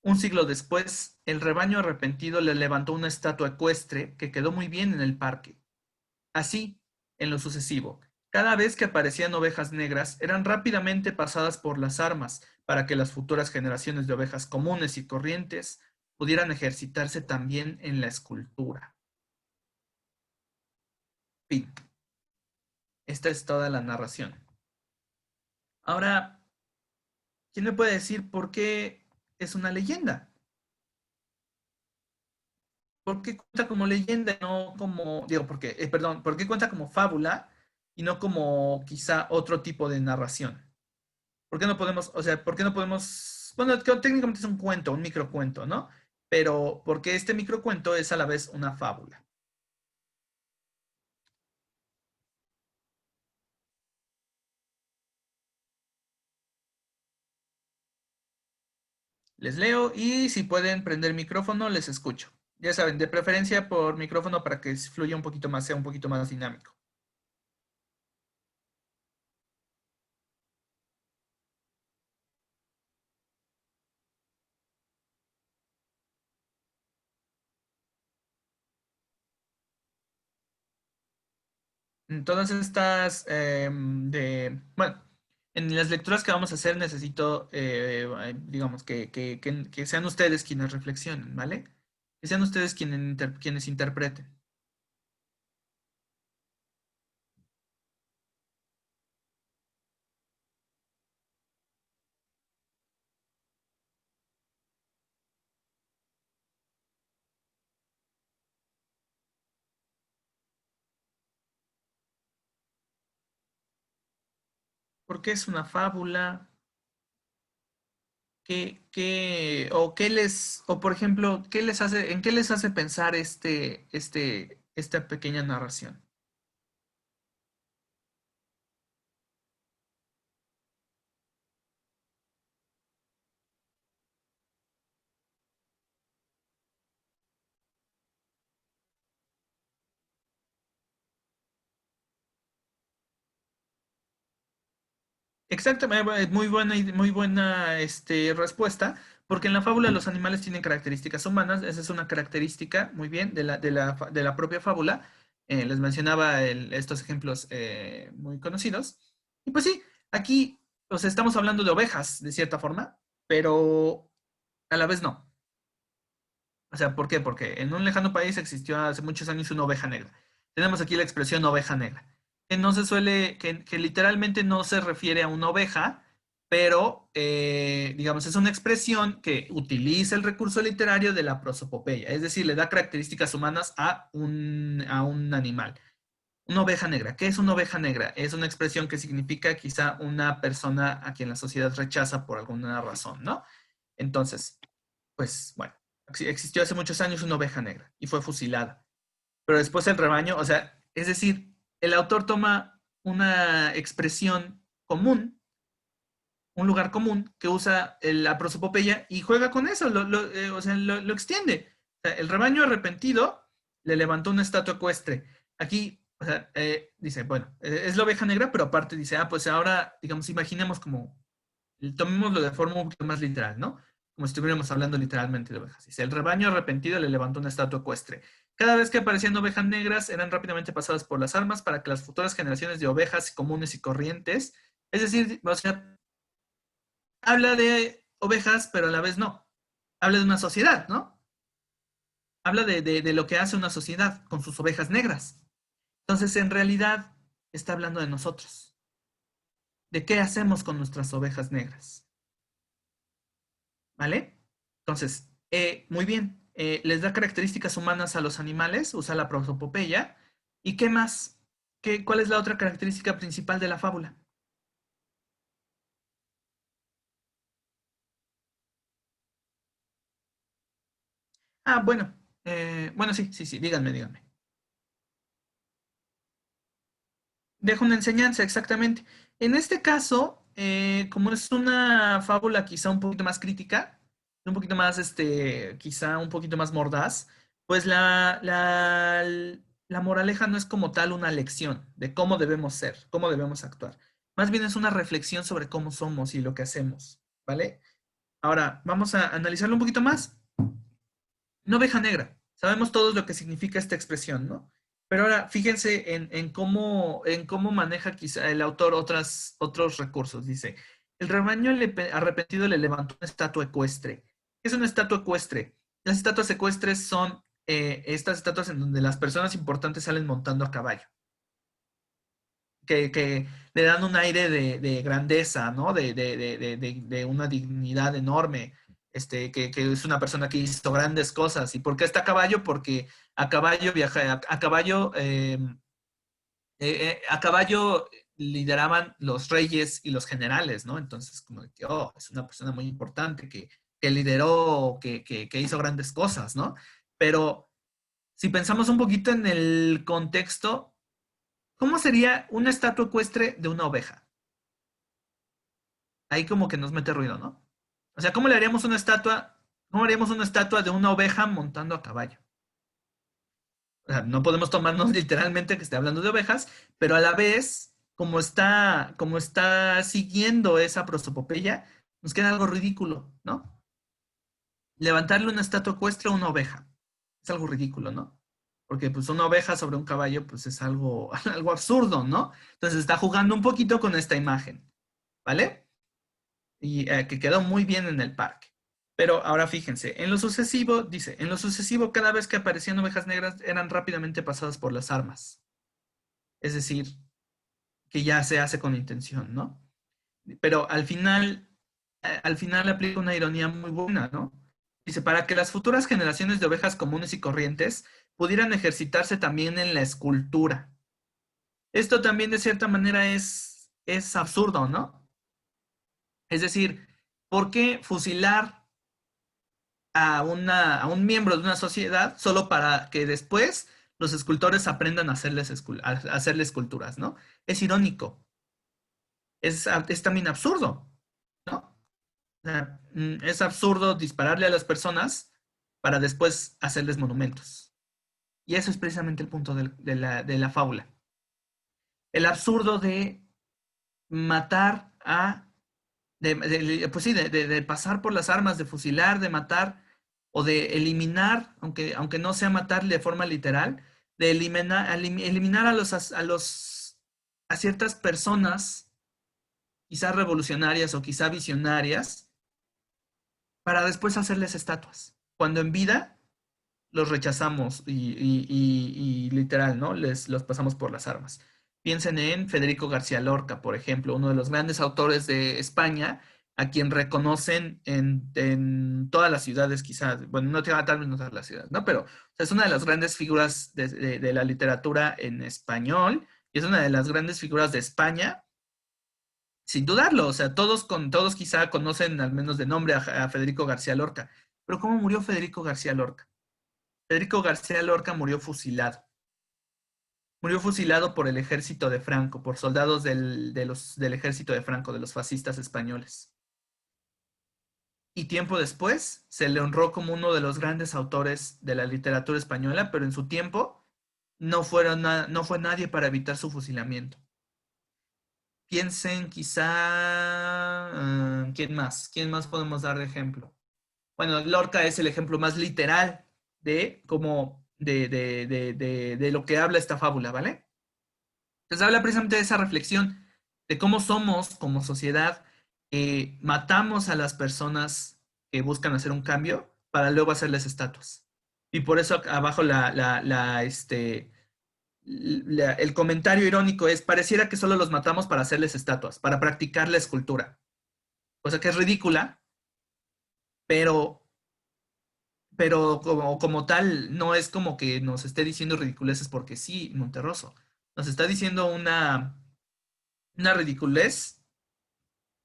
Un siglo después, el rebaño arrepentido le levantó una estatua ecuestre que quedó muy bien en el parque. Así, en lo sucesivo, cada vez que aparecían ovejas negras, eran rápidamente pasadas por las armas para que las futuras generaciones de ovejas comunes y corrientes pudieran ejercitarse también en la escultura. Fin. Esta es toda la narración. Ahora, ¿quién me puede decir por qué es una leyenda? ¿Por qué cuenta como leyenda y no como, digo, perdón, por qué cuenta como fábula y no como quizá otro tipo de narración? ¿Por qué no podemos, o sea, por qué no podemos, bueno, que técnicamente es un cuento, un microcuento, ¿no? Pero porque este microcuento es a la vez una fábula. Les leo y si pueden prender micrófono, les escucho. Ya saben, de preferencia por micrófono para que fluya un poquito más, sea un poquito más dinámico. En todas estas, bueno, en las lecturas que vamos a hacer necesito, digamos, que sean ustedes quienes reflexionen, ¿vale? Que sean ustedes quienes interpreten. ¿Por qué es una fábula? O por ejemplo, en qué les hace pensar esta pequeña narración? Exactamente, muy buena respuesta, porque en la fábula los animales tienen características humanas, esa es una característica, muy bien, de la propia fábula. Les mencionaba estos ejemplos muy conocidos. Y pues sí, aquí, o sea, estamos hablando de ovejas, de cierta forma, pero a la vez no. O sea, ¿por qué? Porque en un lejano país existió hace muchos años una oveja negra. Tenemos aquí la expresión oveja negra, que no se suele, que literalmente no se refiere a una oveja, pero digamos, es una expresión que utiliza el recurso literario de la prosopopeya, es decir, le da características humanas a un animal. Una oveja negra. ¿Qué es una oveja negra? Es una expresión que significa quizá una persona a quien la sociedad rechaza por alguna razón, ¿no? Entonces, pues bueno, existió hace muchos años una oveja negra y fue fusilada. Pero después el rebaño, o sea, es decir, el autor toma una expresión común, un lugar común que usa la prosopopeya y juega con eso, o sea, lo extiende. O sea, el rebaño arrepentido le levantó una estatua ecuestre. Aquí, o sea, dice, bueno, es la oveja negra, pero aparte dice, pues ahora, digamos, imaginemos como tomémoslo de forma un poquito más literal, ¿no? Como si estuviéramos hablando literalmente de ovejas. Dice, el rebaño arrepentido le levantó una estatua ecuestre. Cada vez que aparecían ovejas negras, eran rápidamente pasadas por las armas para que las futuras generaciones de ovejas comunes y corrientes, es decir, o sea, habla de ovejas, pero a la vez no. Habla de una sociedad, ¿no? Habla de lo que hace una sociedad con sus ovejas negras. Entonces, en realidad, está hablando de nosotros. ¿De qué hacemos con nuestras ovejas negras? ¿Vale? Entonces, muy bien. Les da características humanas a los animales, usa la prosopopeya. ¿Y qué más? ¿Cuál es la otra característica principal de la fábula? Bueno. Bueno, sí, sí, sí, díganme, díganme. Deja una enseñanza, exactamente. En este caso, como es una fábula quizá un poquito más crítica, un poquito más, quizá un poquito más mordaz, pues la moraleja no es como tal una lección de cómo debemos ser, cómo debemos actuar. Más bien es una reflexión sobre cómo somos y lo que hacemos, ¿vale? Ahora, vamos a analizarlo un poquito más. Una oveja negra. Sabemos todos lo que significa esta expresión, ¿no? Pero ahora fíjense en cómo maneja quizá el autor otros recursos. Dice, el rebaño arrepentido le levantó una estatua ecuestre. ¿Qué es una estatua ecuestre? Las estatuas ecuestres son estas estatuas en donde las personas importantes salen montando a caballo que le dan un aire de grandeza, ¿no? De una dignidad enorme, que es una persona que hizo grandes cosas. ¿Y por qué está a caballo? Porque a caballo viaja, a caballo lideraban los reyes y los generales, ¿no? Entonces, como de que, es una persona muy importante que lideró, que hizo grandes cosas, ¿no? Pero si pensamos un poquito en el contexto, ¿cómo sería una estatua ecuestre de una oveja? Ahí como que nos mete ruido, ¿no? O sea, ¿cómo le haríamos una estatua? ¿Cómo haríamos una estatua de una oveja montando a caballo? O sea, no podemos tomarnos literalmente que esté hablando de ovejas, pero a la vez, como está siguiendo esa prosopopeya, nos queda algo ridículo, ¿no? Levantarle una estatua ecuestre a una oveja. Es algo ridículo, ¿no? porque pues una oveja sobre un caballo pues es algo, algo absurdo, ¿no? Entonces está jugando un poquito con esta imagen, ¿vale? Y que quedó muy bien en el parque. Pero ahora fíjense, en lo sucesivo, dice, en lo sucesivo cada vez que aparecían ovejas negras eran rápidamente pasadas por las armas. Es decir, que ya se hace con intención, ¿no? Pero al final aplica una ironía muy buena, ¿no? Dice, para que las futuras generaciones de ovejas comunes y corrientes pudieran ejercitarse también en la escultura. Esto también de cierta manera es absurdo, ¿no? Es decir, ¿por qué fusilar a un miembro de una sociedad solo para que después los escultores aprendan a a hacerle esculturas, ¿no? Es irónico, es también absurdo, ¿no? O sea, es absurdo dispararle a las personas para después hacerles monumentos. Y eso es precisamente el punto de la fábula. El absurdo de matar pues sí, de pasar por las armas, de fusilar, de matar o de eliminar, aunque no sea matar de forma literal, de eliminar a ciertas personas, quizás revolucionarias o quizá visionarias, para después hacerles estatuas. Cuando en vida los rechazamos y literal, ¿no? Los pasamos por las armas. Piensen en Federico García Lorca, por ejemplo, uno de los grandes autores de España, a quien reconocen en todas las ciudades, quizás, bueno, no tal vez no todas las ciudades, ¿no? Pero o sea, es una de las grandes figuras de la literatura en español y es una de las grandes figuras de España, sin dudarlo. O sea, todos quizá conocen al menos de nombre a Federico García Lorca. Pero ¿cómo murió Federico García Lorca? Federico García Lorca murió fusilado. Murió fusilado por el ejército de Franco, por soldados del ejército de Franco, de los fascistas españoles. Y tiempo después se le honró como uno de los grandes autores de la literatura española, pero en su tiempo no fue nadie para evitar su fusilamiento. Piensen quizá, ¿quién más? ¿Quién más podemos dar de ejemplo? Bueno, Lorca es el ejemplo más literal de cómo, de lo que habla esta fábula, ¿vale? Entonces habla precisamente de esa reflexión, de cómo somos como sociedad, matamos a las personas que buscan hacer un cambio para luego hacerles estatuas. Y por eso abajo el comentario irónico es, pareciera que solo los matamos para hacerles estatuas, para practicar la escultura. Cosa que es ridícula, pero como tal, no es como que nos esté diciendo ridiculeces porque sí, Monterroso. Nos está diciendo una ridiculez,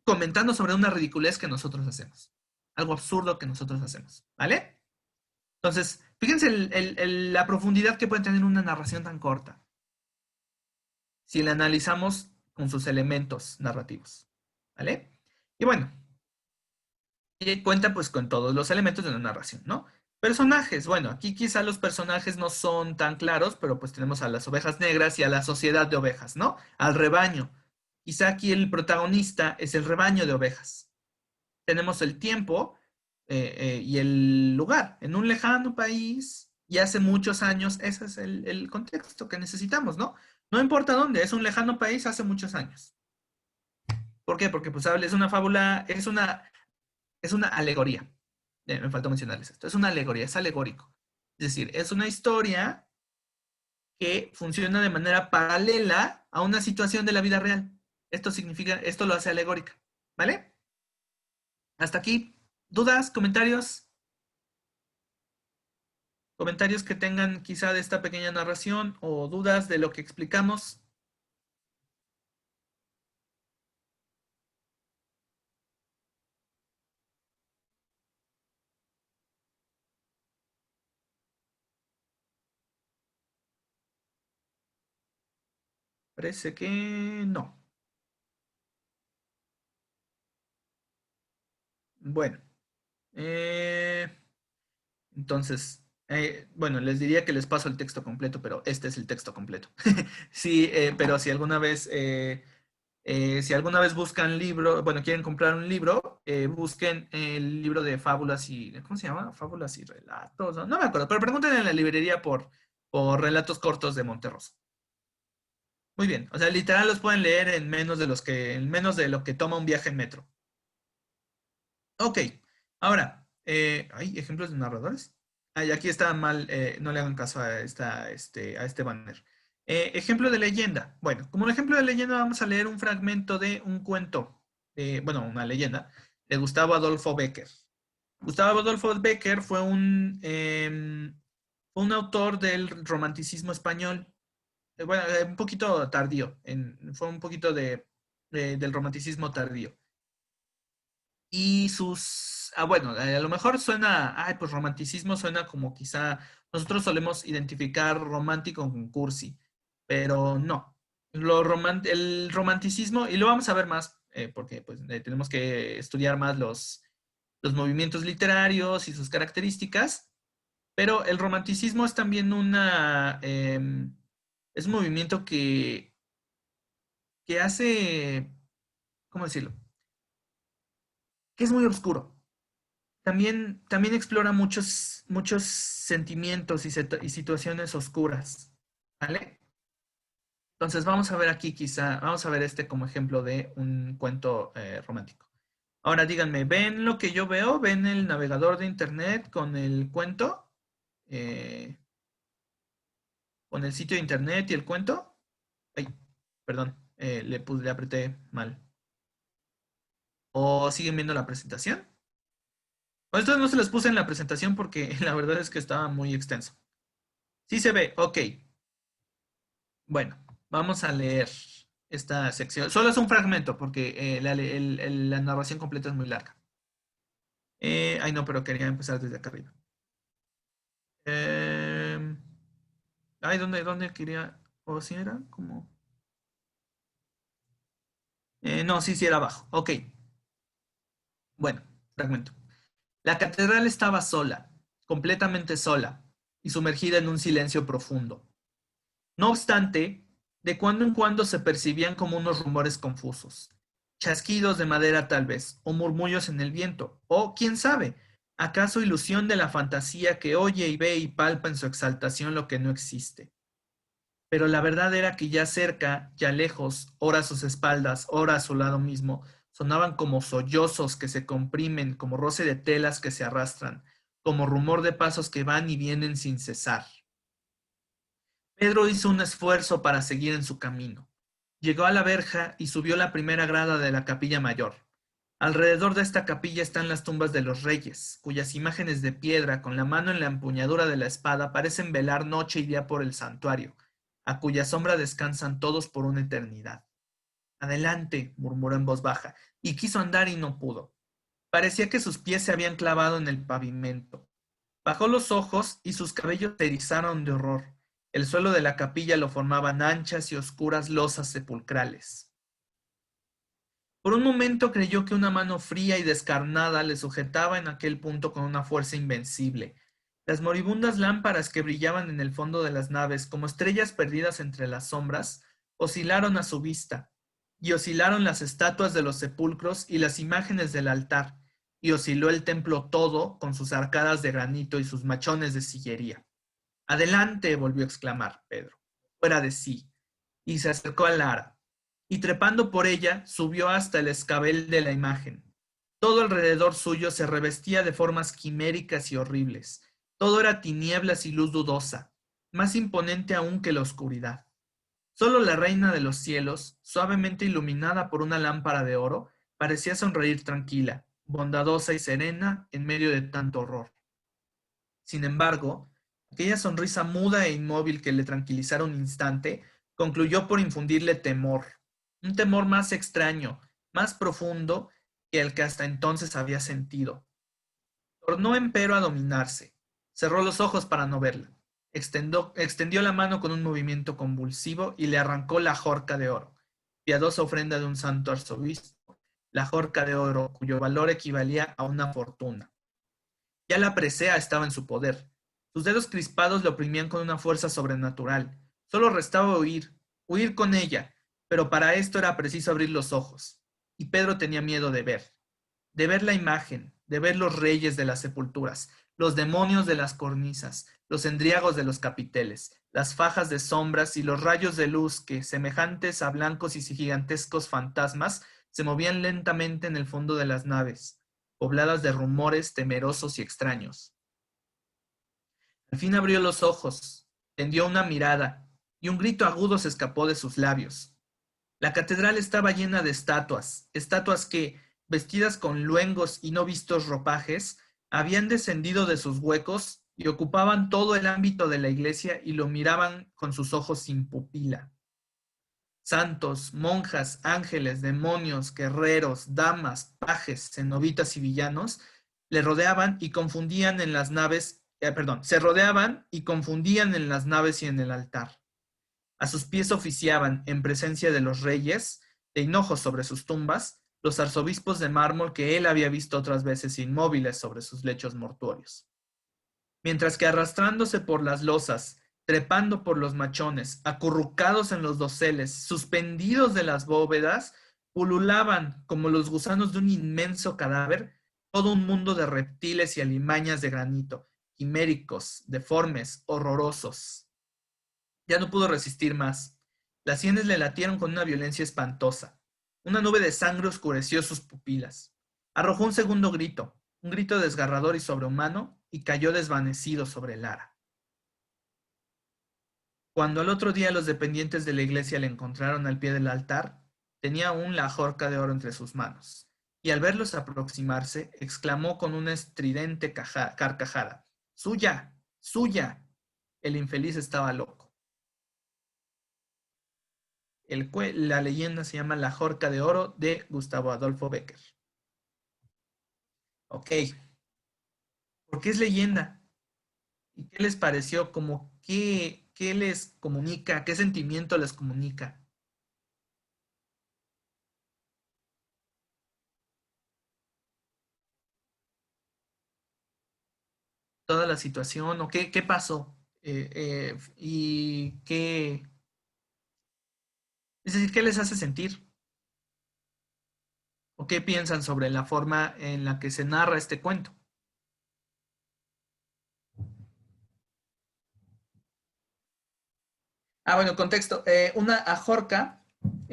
comentando sobre una ridiculez que nosotros hacemos. Algo absurdo que nosotros hacemos, ¿vale? Entonces, fíjense la profundidad que puede tener una narración tan corta, si la analizamos con sus elementos narrativos, ¿vale? Y bueno, y cuenta pues con todos los elementos de una narración, ¿no? Personajes, bueno, aquí quizá los personajes no son tan claros, pero pues tenemos a las ovejas negras y a la sociedad de ovejas, ¿no? Al rebaño. Quizá aquí el protagonista es el rebaño de ovejas. Tenemos el tiempo y el lugar. En un lejano país y hace muchos años, ese es el contexto que necesitamos, ¿no? No importa dónde, es un lejano país hace muchos años. ¿Por qué? Porque pues es una fábula, es una alegoría. Me faltó mencionarles esto. Es una alegoría, es alegórico. Es decir, es una historia que funciona de manera paralela a una situación de la vida real. Esto lo hace alegórica. ¿Vale? Hasta aquí. ¿Dudas? ¿Comentarios? ¿Comentarios que tengan quizá de esta pequeña narración o dudas de lo que explicamos? Parece que no. Bueno. Eh, Entonces, bueno, les diría que les paso el texto completo, pero este es el texto completo. Sí, pero si alguna vez buscan libro, bueno, quieren comprar un libro, busquen el libro de fábulas y, ¿cómo se llama? Fábulas y relatos, no me acuerdo, pero pregunten en la librería por Relatos Cortos de Monterroso. Muy bien, o sea, literal los pueden leer en menos de lo que toma un viaje en metro. Ok, ahora, ¿hay ejemplos de narradores? Ay, aquí está mal, no le hagan caso a, a este banner. Ejemplo de leyenda. Bueno, como un ejemplo de leyenda vamos a leer un fragmento de un cuento, bueno, una leyenda, de Gustavo Adolfo Bécquer. Gustavo Adolfo Bécquer fue un autor del romanticismo español, bueno, un poquito tardío, fue un poquito del romanticismo tardío. Y bueno, a lo mejor suena, ay, pues romanticismo suena como quizá nosotros solemos identificar romántico con cursi, pero no. El romanticismo, y lo vamos a ver más, porque pues, tenemos que estudiar más los movimientos literarios y sus características, pero el romanticismo es también es un movimiento que hace, ¿cómo decirlo? Que es muy oscuro. También explora muchos sentimientos y situaciones oscuras, ¿vale? Entonces vamos a ver aquí vamos a ver este como ejemplo de un cuento romántico. Ahora díganme, ¿ven lo que yo veo? ¿Ven el navegador de internet con el cuento? Eh, ¿Con el sitio de internet y el cuento? Ay, perdón, le apreté mal. ¿O siguen viendo la presentación? Bueno, esto no se los puse en la presentación porque la verdad es que estaba muy extenso. Sí se ve, ok. Bueno, vamos a leer esta sección. Solo es un fragmento porque la narración completa es muy larga. Ay, no, pero quería empezar desde acá arriba. Eh, ay, ¿dónde quería? ¿O si era? Como. No, sí, sí era abajo. Ok, bueno, fragmento. La catedral estaba sola, completamente sola, y sumergida en un silencio profundo. No obstante, de cuando en cuando se percibían como unos rumores confusos, chasquidos de madera tal vez, o murmullos en el viento, o quién sabe, acaso ilusión de la fantasía que oye y ve y palpa en su exaltación lo que no existe. Pero la verdad era que ya cerca, ya lejos, ora a sus espaldas, ora a su lado mismo, sonaban como sollozos que se comprimen, como roce de telas que se arrastran, como rumor de pasos que van y vienen sin cesar. Pedro hizo un esfuerzo para seguir en su camino. Llegó a la verja y subió la primera grada de la capilla mayor. Alrededor de esta capilla están las tumbas de los reyes, cuyas imágenes de piedra con la mano en la empuñadura de la espada parecen velar noche y día por el santuario, a cuya sombra descansan todos por una eternidad. Adelante, murmuró en voz baja, y quiso andar y no pudo. Parecía que sus pies se habían clavado en el pavimento. Bajó los ojos y sus cabellos se erizaron de horror. El suelo de la capilla lo formaban anchas y oscuras losas sepulcrales. Por un momento creyó que una mano fría y descarnada le sujetaba en aquel punto con una fuerza invencible. Las moribundas lámparas que brillaban en el fondo de las naves como estrellas perdidas entre las sombras, oscilaron a su vista, y oscilaron las estatuas de los sepulcros y las imágenes del altar, y osciló el templo todo con sus arcadas de granito y sus machones de sillería. Adelante, volvió a exclamar Pedro, fuera de sí, y se acercó a Lara, y trepando por ella, subió hasta el escabel de la imagen. Todo alrededor suyo se revestía de formas quiméricas y horribles. Todo era tinieblas y luz dudosa, más imponente aún que la oscuridad. Solo la reina de los cielos, suavemente iluminada por una lámpara de oro, parecía sonreír tranquila, bondadosa y serena en medio de tanto horror. Sin embargo, aquella sonrisa muda e inmóvil que le tranquilizara un instante, concluyó por infundirle temor, un temor más extraño, más profundo que el que hasta entonces había sentido. Tornó empero a dominarse. Cerró los ojos para no verla. Extendió la mano con un movimiento convulsivo y le arrancó la jorca de oro, piadosa ofrenda de un santo arzobispo, la jorca de oro cuyo valor equivalía a una fortuna. Ya la presea estaba en su poder. Sus dedos crispados le oprimían con una fuerza sobrenatural. Solo restaba huir con ella, pero para esto era preciso abrir los ojos. Y Pedro tenía miedo de ver la imagen, de ver los reyes de las sepulturas, los demonios de las cornisas, los endriagos de los capiteles, las fajas de sombras y los rayos de luz que, semejantes a blancos y gigantescos fantasmas, se movían lentamente en el fondo de las naves, pobladas de rumores temerosos y extraños. Al fin abrió los ojos, tendió una mirada, y un grito agudo se escapó de sus labios. La catedral estaba llena de estatuas, estatuas que, vestidas con luengos y no vistos ropajes, habían descendido de sus huecos y ocupaban todo el ámbito de la iglesia y lo miraban con sus ojos sin pupila. Santos, monjas, ángeles, demonios, guerreros, damas, pajes, cenobitas y villanos le rodeaban y confundían en las naves, se rodeaban y confundían en las naves y en el altar. A sus pies oficiaban, en presencia de los reyes, de hinojos sobre sus tumbas, los arzobispos de mármol que él había visto otras veces inmóviles sobre sus lechos mortuorios. Mientras que arrastrándose por las losas, trepando por los machones, acurrucados en los doseles, suspendidos de las bóvedas, pululaban como los gusanos de un inmenso cadáver todo un mundo de reptiles y alimañas de granito, quiméricos, deformes, horrorosos. Ya no pudo resistir más. Las sienes le latieron con una violencia espantosa. Una nube de sangre oscureció sus pupilas. Arrojó un segundo grito, un grito desgarrador y sobrehumano, y cayó desvanecido sobre el ara. Cuando al otro día los dependientes de la iglesia le encontraron al pie del altar, tenía aún la jorca de oro entre sus manos, y al verlos aproximarse, exclamó con una estridente carcajada: ¡Suya! ¡Suya! El infeliz estaba loco. La leyenda se llama La Jorca de Oro de Gustavo Adolfo Bécquer. Ok, ¿por qué es leyenda? ¿Y qué les pareció? Como qué les comunica? ¿Qué sentimiento les comunica? Toda la situación, o qué pasó. Y es decir, ¿qué les hace sentir? ¿O qué piensan sobre la forma en la que se narra este cuento? Ah, bueno, contexto. Una ajorca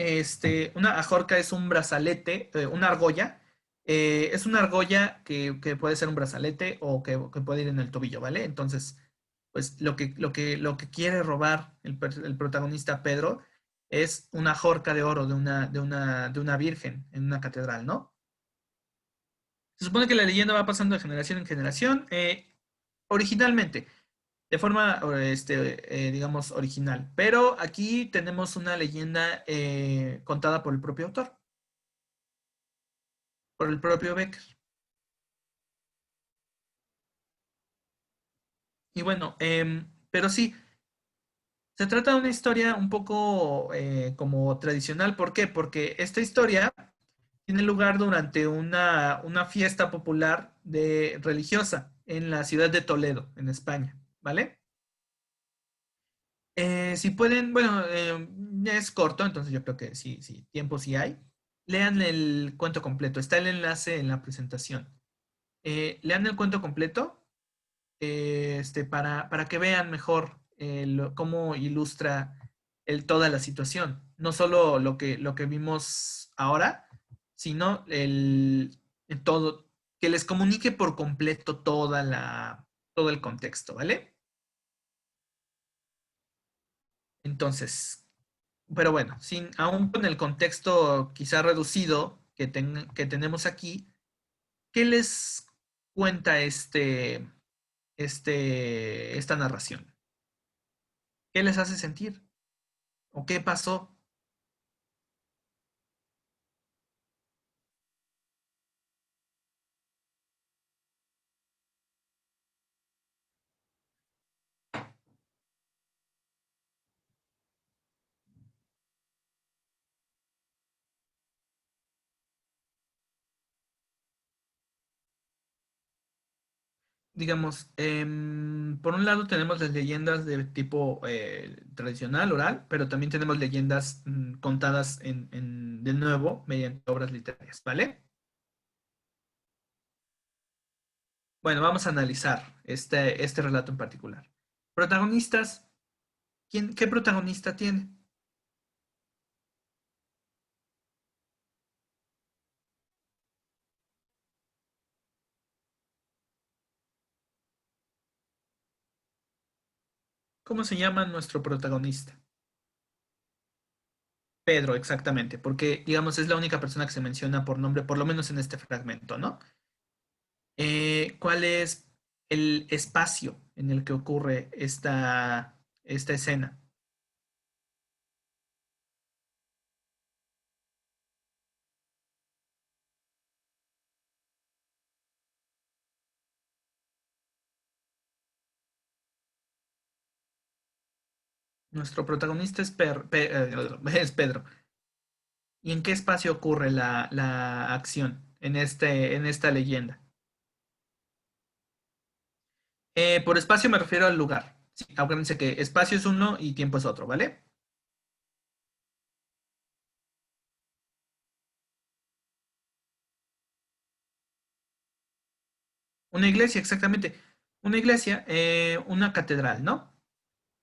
es un brazalete, una argolla. Es una argolla que puede ser un brazalete o que puede ir en el tobillo, ¿vale? Entonces, pues lo que quiere robar el protagonista Pedro es una ajorca de oro de una virgen en una catedral, ¿no? Se supone que la leyenda va pasando de generación en generación. Originalmente, de forma, digamos, original. Pero aquí tenemos una leyenda contada por el propio autor, por el propio Becker. Y bueno, pero sí, se trata de una historia un poco como tradicional. ¿Por qué? Porque esta historia tiene lugar durante una fiesta popular religiosa en la ciudad de Toledo, en España, ¿vale? Si pueden, bueno, es corto, entonces yo creo que sí, sí, tiempo sí hay. Lean el cuento completo. Está el enlace en la presentación. Lean el cuento completo para que vean mejor cómo ilustra toda la situación. No solo lo que vimos ahora, sino todo, que les comunique por completo todo el contexto, ¿vale? Entonces, pero bueno, aún con el contexto quizá reducido que tenemos aquí, ¿qué les cuenta esta narración? ¿Qué les hace sentir? ¿O qué pasó? Digamos, por un lado tenemos las leyendas de tipo tradicional, oral, pero también tenemos leyendas contadas de nuevo mediante obras literarias, ¿vale? Bueno, vamos a analizar este relato en particular. Protagonistas, qué protagonista tiene? ¿Cómo se llama nuestro protagonista? Pedro, exactamente, porque, digamos, es la única persona que se menciona por nombre, por lo menos en este fragmento, ¿no? ¿Cuál es el espacio en el que ocurre esta escena? Nuestro protagonista es Pedro. ¿Y en qué espacio ocurre la acción en esta leyenda? Por espacio me refiero al lugar. Sí, acuérdense que espacio es uno y tiempo es otro, ¿vale? Una iglesia, exactamente. Una iglesia, una catedral, ¿no?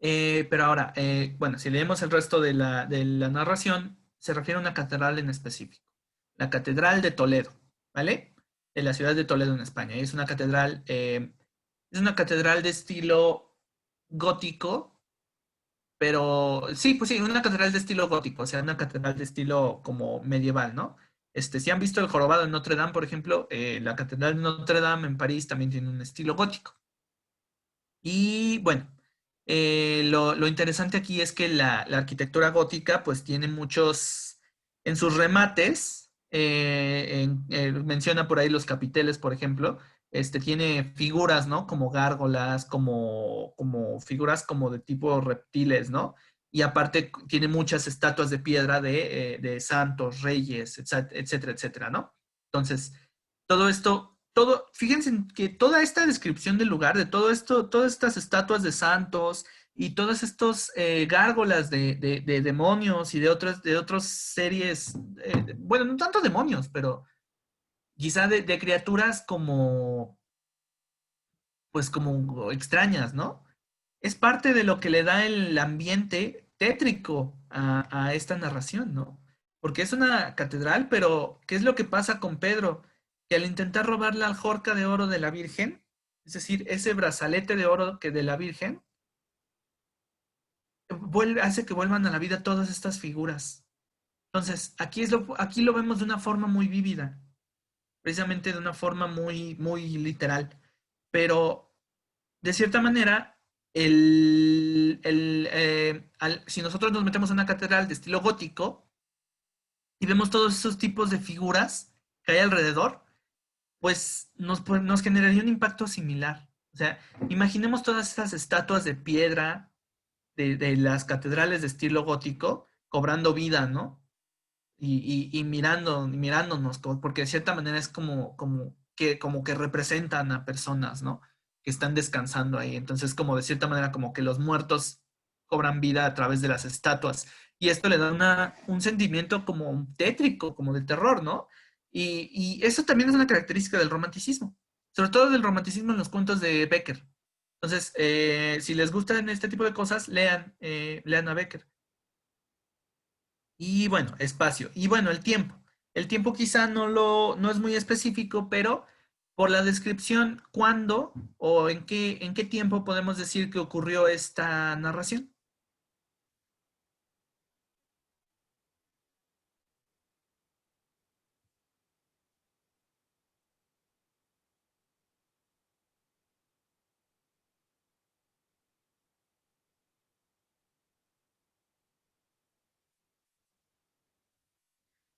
Pero ahora, bueno, si leemos el resto de la narración, se refiere a una catedral en específico. La Catedral de Toledo, ¿vale? De la ciudad de Toledo en España. Es una catedral de estilo gótico, pero sí, pues sí, una catedral de estilo gótico, o sea, una catedral de estilo como medieval, ¿no? Si han visto el jorobado en Notre Dame, por ejemplo, la Catedral de Notre Dame en París también tiene un estilo gótico. Y bueno, lo interesante aquí es que la arquitectura gótica pues tiene muchos, en sus remates, menciona por ahí los capiteles, por ejemplo, tiene figuras, ¿no? Como gárgolas, como figuras como de tipo reptiles, ¿no? Y aparte tiene muchas estatuas de piedra de santos, reyes, etcétera, etcétera, ¿no? Entonces, todo esto, fíjense en que toda esta descripción del lugar, de todo esto, todas estas estatuas de santos y todos estos gárgolas de demonios y de otras series, bueno, no tanto demonios, pero quizá de criaturas como, pues como extrañas, ¿no? Es parte de lo que le da el ambiente tétrico a esta narración, ¿no? Porque es una catedral, pero ¿qué es lo que pasa con Pedro? Que al intentar robar la alforja de oro de la Virgen, es decir, ese brazalete de oro que de la Virgen, hace que vuelvan a la vida todas estas figuras. Entonces, aquí lo vemos de una forma muy vívida, precisamente de una forma muy literal. Pero de cierta manera, si nosotros nos metemos en una catedral de estilo gótico y vemos todos esos tipos de figuras que hay alrededor, pues nos generaría un impacto similar. O sea, imaginemos todas estas estatuas de piedra de las catedrales de estilo gótico cobrando vida, ¿no? Y mirándonos, porque de cierta manera es como que representan a personas, ¿no? Que están descansando ahí. Entonces, como de cierta manera, como que los muertos cobran vida a través de las estatuas. Y esto le da un sentimiento como tétrico, como de terror, ¿no? Y eso también es una característica del romanticismo, sobre todo del romanticismo en los cuentos de Becker. Entonces, si les gustan este tipo de cosas, lean a Becker. Y bueno, espacio. Y bueno, el tiempo. El tiempo quizá no es muy específico, pero por la descripción, ¿cuándo o en qué tiempo podemos decir que ocurrió esta narración?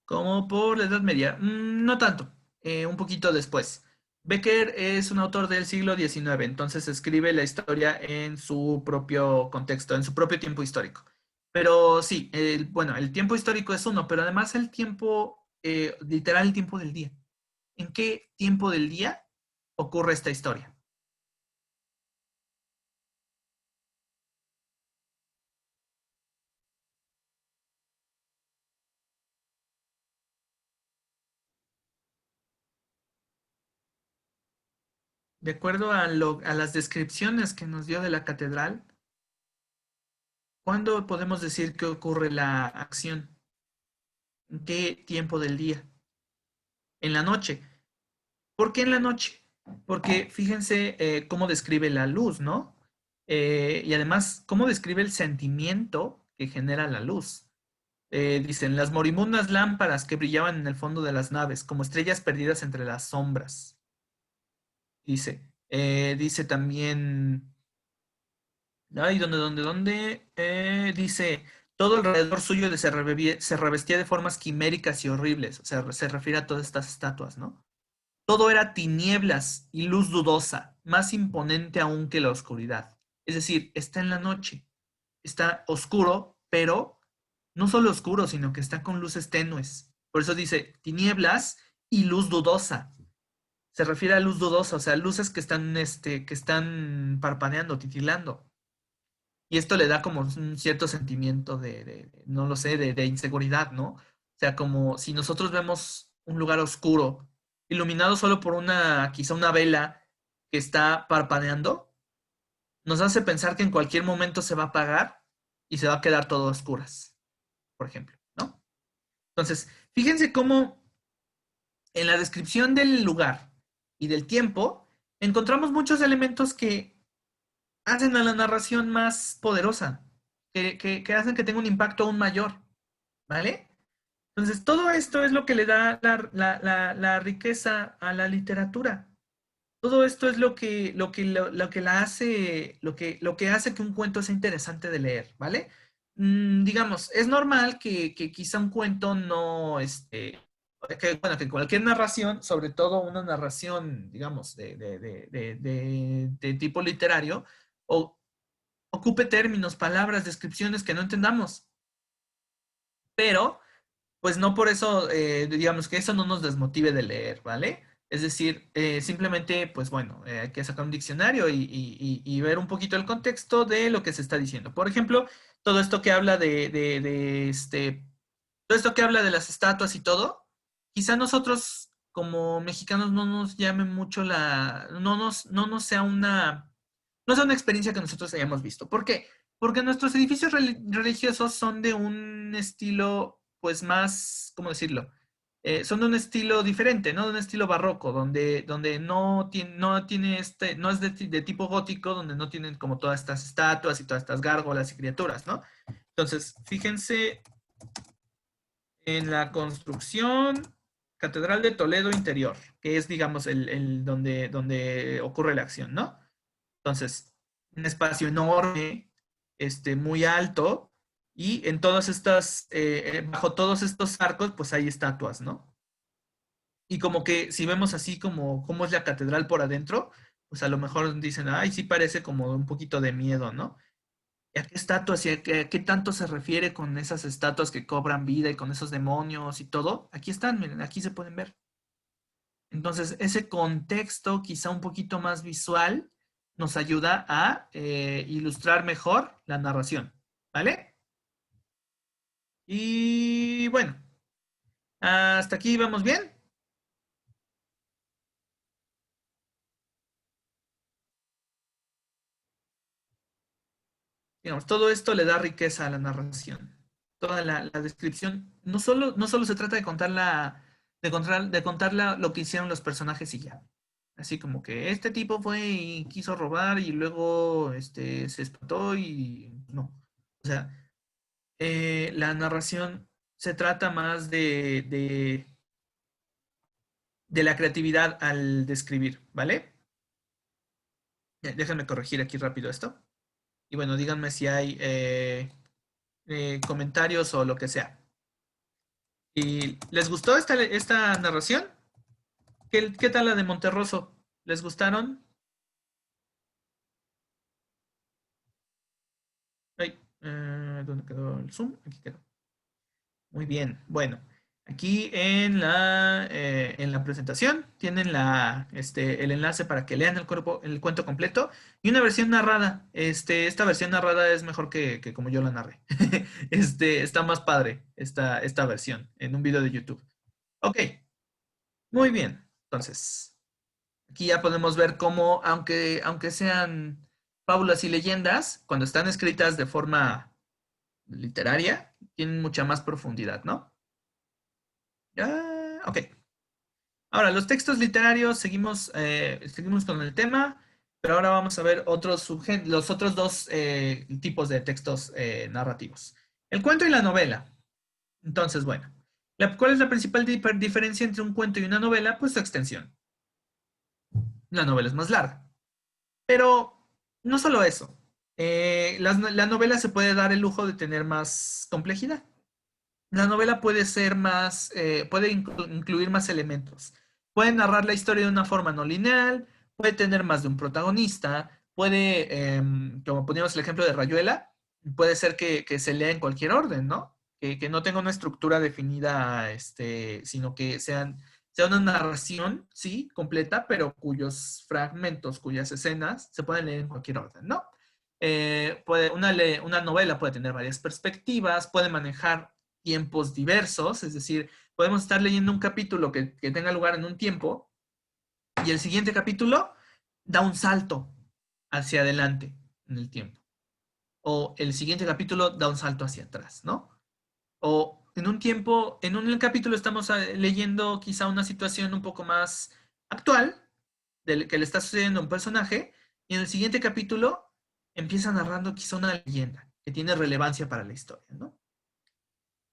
Como por la Edad Media. No tanto, un poquito después. Becker es un autor del siglo XIX, entonces escribe la historia en su propio contexto, en su propio tiempo histórico. Pero sí, bueno, el tiempo histórico es uno, pero además el tiempo, literal, el tiempo del día. ¿En qué tiempo del día ocurre esta historia? de acuerdo a las descripciones que nos dio de la catedral, ¿cuándo podemos decir que ocurre la acción? ¿En qué tiempo del día? En la noche. ¿Por qué en la noche? Porque fíjense cómo describe la luz, ¿no? Y además, cómo describe el sentimiento que genera la luz. Dicen, las moribundas lámparas que brillaban en el fondo de las naves, como estrellas perdidas entre las sombras. Dice también, ay, ¿dónde? Dice, todo alrededor suyo se revestía de formas quiméricas y horribles. O sea, se refiere a todas estas estatuas, ¿no? Todo era tinieblas y luz dudosa, más imponente aún que la oscuridad. Es decir, está en la noche, está oscuro, pero no solo oscuro, sino que está con luces tenues. Por eso dice tinieblas y luz dudosa. Se refiere a luz dudosa, o sea, luces que están parpadeando, titilando. Y esto le da como un cierto sentimiento no lo sé, de inseguridad, ¿no? O sea, como si nosotros vemos un lugar oscuro, iluminado solo por quizá una vela que está parpadeando, nos hace pensar que en cualquier momento se va a apagar y se va a quedar todo a oscuras, por ejemplo, ¿no? Entonces, fíjense cómo en la descripción del lugar y del tiempo encontramos muchos elementos que hacen a la narración más poderosa, que hacen que tenga un impacto aún mayor, ¿vale? Entonces, todo esto es lo que le da la riqueza a la literatura. Todo esto es lo que la hace, lo que hace que un cuento sea interesante de leer, ¿vale? Digamos, es normal que quizá un cuento no, bueno, que cualquier narración, sobre todo una narración, digamos, de tipo literario, o, ocupe términos, palabras, descripciones que no entendamos, pero pues no por eso, digamos que eso no nos desmotive de leer, ¿vale? Es decir, simplemente, pues bueno, hay que sacar un diccionario y ver un poquito el contexto de lo que se está diciendo. Por ejemplo, todo esto que habla todo esto que habla de las estatuas y todo, quizá nosotros como mexicanos no nos llame mucho no nos sea no sea una experiencia que nosotros hayamos visto. ¿Por qué? Porque nuestros edificios religiosos son de un estilo, pues más, ¿cómo decirlo? Son de un estilo diferente, ¿no? De un estilo barroco, donde no tiene no es de tipo gótico, donde no tienen como todas estas estatuas y todas estas gárgolas y criaturas, ¿no? Entonces, fíjense en la construcción Catedral de Toledo Interior, que es, digamos, donde ocurre la acción, ¿no? Entonces, un espacio enorme, muy alto, y en bajo todos estos arcos, pues hay estatuas, ¿no? Y como que si vemos así como cómo es la catedral por adentro, pues a lo mejor dicen, ay, sí parece como un poquito de miedo, ¿no? ¿Y a qué estatuas y a qué tanto se refiere con esas estatuas que cobran vida y con esos demonios y todo? Aquí están, miren, aquí se pueden ver. Entonces, ese contexto, quizá un poquito más visual, nos ayuda a ilustrar mejor la narración, ¿vale? Y bueno, hasta aquí vamos bien. Digamos, todo esto le da riqueza a la narración. Toda la descripción, no solo se trata de de contar lo que hicieron los personajes y ya. Así como que este tipo fue y quiso robar y luego se espantó y no. O sea, la narración se trata más de la creatividad al describir, ¿vale? Déjenme corregir aquí rápido esto. Y bueno, díganme si hay comentarios o lo que sea. ¿Y les gustó esta narración? ¿Qué tal la de Monterroso? ¿Les gustaron? Ay, ¿dónde quedó el zoom? Aquí quedó. Muy bien. Bueno, aquí en la presentación tienen el enlace para que lean el cuento completo y una versión narrada. Esta versión narrada es mejor que como yo la narré. Está más padre esta versión en un video de YouTube. Ok, muy bien. Entonces. Aquí ya podemos ver cómo, aunque sean fábulas y leyendas, cuando están escritas de forma literaria, tienen mucha más profundidad, ¿no? Ok. Ahora, los textos literarios, seguimos con el tema, pero ahora vamos a ver los otros dos tipos de textos narrativos. El cuento y la novela. Entonces, bueno, ¿cuál es la principal diferencia entre un cuento y una novela? Pues su extensión. La novela es más larga. Pero no solo eso. La novela se puede dar el lujo de tener más complejidad. La novela puede ser más, puede incluir más elementos. Puede narrar la historia de una forma no lineal, puede tener más de un protagonista, como poníamos el ejemplo de Rayuela, puede ser que se lea en cualquier orden, ¿no? Que no tenga una estructura definida, sino que sea una narración, sí, completa, pero cuyos fragmentos, cuyas escenas se pueden leer en cualquier orden, ¿no? Una novela puede tener varias perspectivas, puede manejar tiempos diversos, es decir, podemos estar leyendo un capítulo que tenga lugar en un tiempo y el siguiente capítulo da un salto hacia adelante en el tiempo. O el siguiente capítulo da un salto hacia atrás, ¿no? O en un capítulo estamos leyendo quizá una situación un poco más actual que le está sucediendo a un personaje y en el siguiente capítulo empieza narrando quizá una leyenda que tiene relevancia para la historia, ¿no?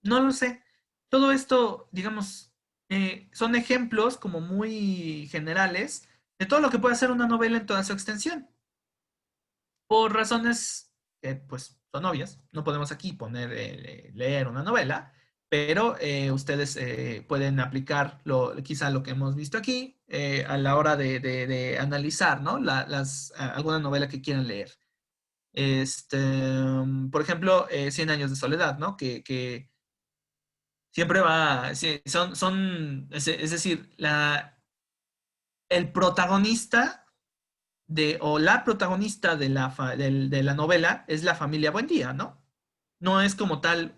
No lo sé. Todo esto, digamos, son ejemplos como muy generales de todo lo que puede hacer una novela en toda su extensión. Por razones que, pues, son obvias. No podemos aquí poner, leer una novela, pero ustedes pueden aplicar quizá lo que hemos visto aquí a la hora de analizar, ¿no? Alguna novela que quieran leer. Por ejemplo, Cien años de soledad, ¿no? Que siempre va, sí, es decir, el protagonista o la protagonista de la novela es la familia Buendía, ¿no? No es como tal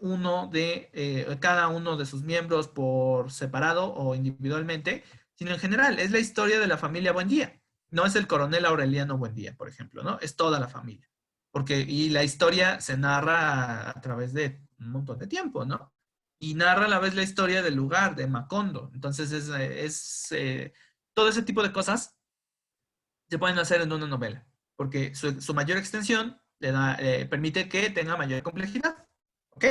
cada uno de sus miembros por separado o individualmente, sino en general, es la historia de la familia Buendía. No es el coronel Aureliano Buendía, por ejemplo, ¿no? Es toda la familia. Y la historia se narra a través de un montón de tiempo, ¿no? Y narra a la vez la historia del lugar, de Macondo. Entonces todo ese tipo de cosas se pueden hacer en una novela, porque su mayor extensión permite que tenga mayor complejidad. ¿Ok?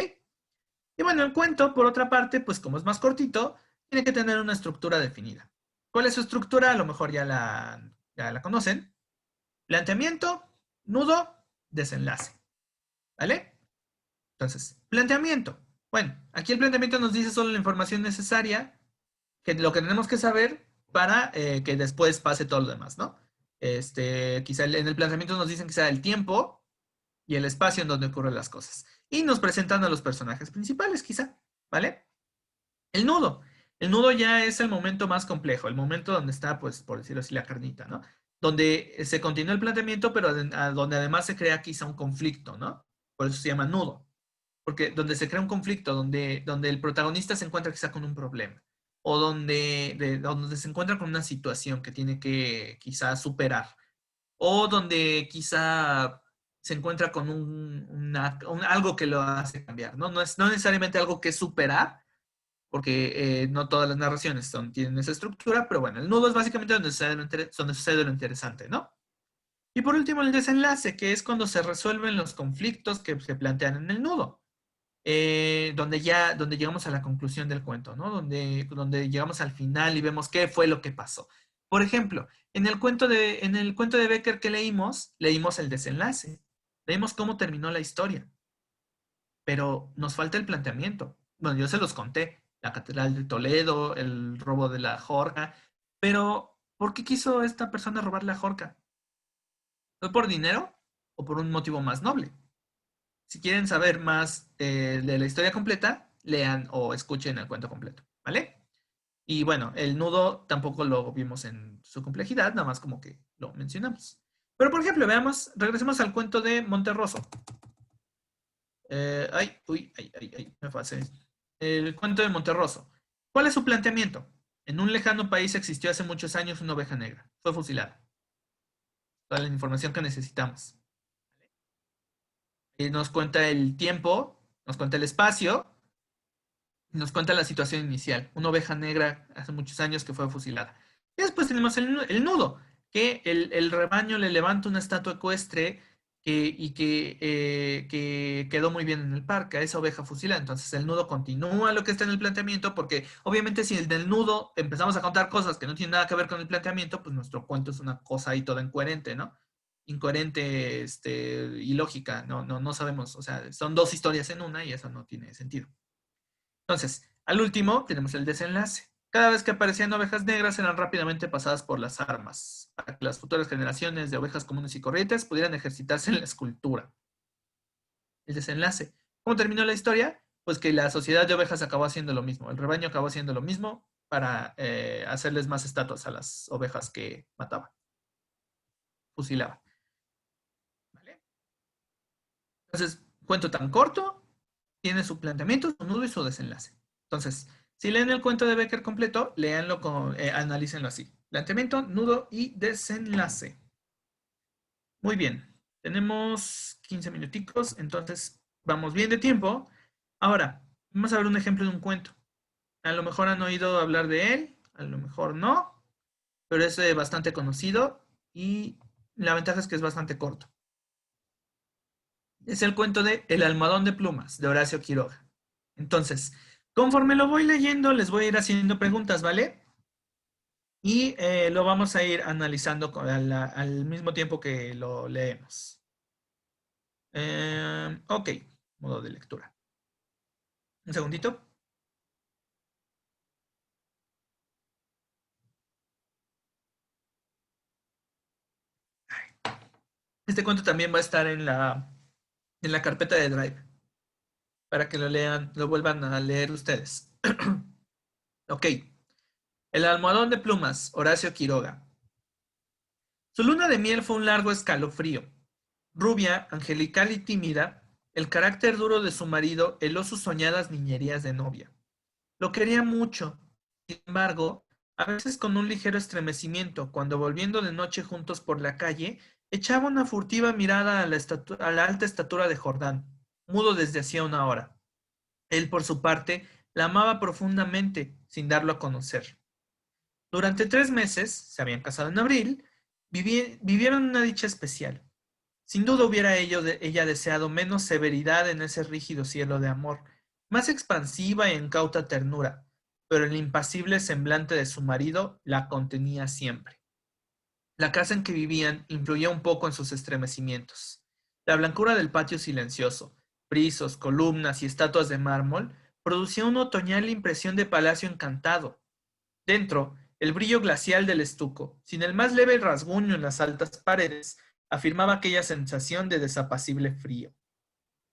Y bueno, el cuento, por otra parte, pues como es más cortito, tiene que tener una estructura definida. ¿Cuál es su estructura? A lo mejor ya la conocen. Planteamiento, nudo, desenlace. ¿Vale? Entonces, planteamiento. Bueno, aquí el planteamiento nos dice solo la información necesaria, lo que tenemos que saber para que después pase todo lo demás, ¿no? Quizá en el planteamiento nos dicen que sea el tiempo y el espacio en donde ocurren las cosas. Y nos presentan a los personajes principales, quizá, ¿vale? El nudo. El nudo ya es el momento más complejo, el momento donde está, pues, por decirlo así, la carnita, ¿no? Donde se continúa el planteamiento, pero donde además se crea quizá un conflicto, ¿no? Por eso se llama nudo. Porque donde se crea un conflicto, donde el protagonista se encuentra quizá con un problema, o donde se encuentra con una situación que tiene que quizá superar, o donde quizá se encuentra con algo que lo hace cambiar, ¿no? No necesariamente algo que superar, porque no todas las narraciones tienen esa estructura, pero bueno, el nudo es básicamente donde sucede lo interesante, ¿no? Y por último, el desenlace, que es cuando se resuelven los conflictos que se plantean en el nudo. Donde llegamos a la conclusión del cuento, ¿no? Donde llegamos al final y vemos qué fue lo que pasó. Por ejemplo, en el cuento de Becker que leímos el desenlace, leímos cómo terminó la historia, pero nos falta el planteamiento. Bueno, yo se los conté, la Catedral de Toledo, el robo de la Jorca, pero ¿por qué quiso esta persona robar la Jorca? ¿Fue por dinero o por un motivo más noble? Si quieren saber más de la historia completa, lean o escuchen el cuento completo, ¿vale? Y bueno, el nudo tampoco lo vimos en su complejidad, nada más como que lo mencionamos. Pero por ejemplo, regresemos al cuento de Monterroso. Me pasé. El cuento de Monterroso. ¿Cuál es su planteamiento? En un lejano país existió hace muchos años una oveja negra. Fue fusilada. Toda la información que necesitamos. Y nos cuenta el tiempo, nos cuenta el espacio, y nos cuenta la situación inicial. Una oveja negra hace muchos años que fue fusilada. Y después tenemos el nudo, que el rebaño le levanta una estatua ecuestre que quedó muy bien en el parque, a esa oveja fusilada. Entonces el nudo continúa lo que está en el planteamiento, porque obviamente si el del nudo empezamos a contar cosas que no tienen nada que ver con el planteamiento, pues nuestro cuento es una cosa ahí toda incoherente, ¿no? Incoherente, ilógica, no sabemos, o sea, son dos historias en una y eso no tiene sentido. Entonces, al último tenemos el desenlace. Cada vez que aparecían ovejas negras eran rápidamente pasadas por las armas, para que las futuras generaciones de ovejas comunes y corrientes pudieran ejercitarse en la escultura. El desenlace. ¿Cómo terminó la historia? Pues que la sociedad de ovejas acabó haciendo lo mismo, el rebaño acabó haciendo lo mismo para hacerles más estatuas a las ovejas que mataba, fusilaba. ¿Vale? Entonces, cuento tan corto, tiene su planteamiento, su nudo y su desenlace. Entonces, si leen el cuento de Becker completo, léanlo analícenlo así. Planteamiento, nudo y desenlace. Muy bien, tenemos 15 minuticos, entonces vamos bien de tiempo. Ahora, vamos a ver un ejemplo de un cuento. A lo mejor han oído hablar de él, a lo mejor no, pero es bastante conocido y la ventaja es que es bastante corto. Es el cuento de El almohadón de plumas, de Horacio Quiroga. Entonces, conforme lo voy leyendo, les voy a ir haciendo preguntas, ¿vale? Y lo vamos a ir analizando al mismo tiempo que lo leemos. Ok, modo de lectura. Un segundito. Este cuento también va a estar en la carpeta de Drive para que lo lean, lo vuelvan a leer ustedes. Ok, El almohadón de plumas, Horacio Quiroga. Su luna de miel fue un largo escalofrío. Rubia, angelical y tímida, el carácter duro de su marido heló sus soñadas niñerías de novia. Lo quería mucho, sin embargo, a veces con un ligero estremecimiento, cuando volviendo de noche juntos por la calle, echaba una furtiva mirada a la alta estatura de Jordán, mudo desde hacía una hora. Él, por su parte, la amaba profundamente, sin darlo a conocer. Durante 3 meses, se habían casado en abril, vivieron una dicha especial. Sin duda hubiera ella deseado menos severidad en ese rígido cielo de amor, más expansiva e incauta ternura, pero el impasible semblante de su marido la contenía siempre. La casa en que vivían influía un poco en sus estremecimientos. La blancura del patio silencioso, frisos, columnas y estatuas de mármol producía una otoñal impresión de palacio encantado. Dentro, el brillo glacial del estuco, sin el más leve rasguño en las altas paredes, afirmaba aquella sensación de desapacible frío.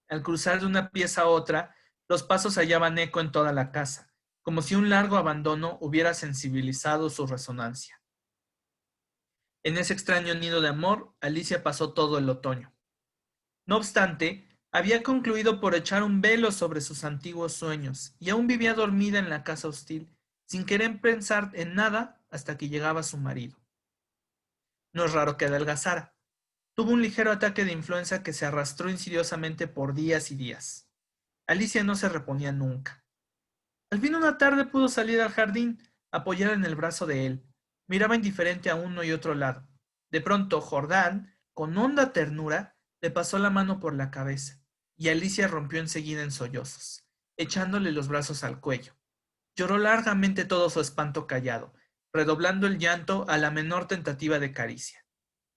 Al cruzar de una pieza a otra, los pasos hallaban eco en toda la casa, como si un largo abandono hubiera sensibilizado su resonancia. En ese extraño nido de amor, Alicia pasó todo el otoño. No obstante, había concluido por echar un velo sobre sus antiguos sueños y aún vivía dormida en la casa hostil, sin querer pensar en nada hasta que llegaba su marido. No es raro que adelgazara. Tuvo un ligero ataque de influenza que se arrastró insidiosamente por días y días. Alicia no se reponía nunca. Al fin una tarde pudo salir al jardín, apoyada en el brazo de él. Miraba indiferente a uno y otro lado. De pronto, Jordán, con honda ternura, le pasó la mano por la cabeza, y Alicia rompió enseguida en sollozos, echándole los brazos al cuello. Lloró largamente todo su espanto callado, redoblando el llanto a la menor tentativa de caricia.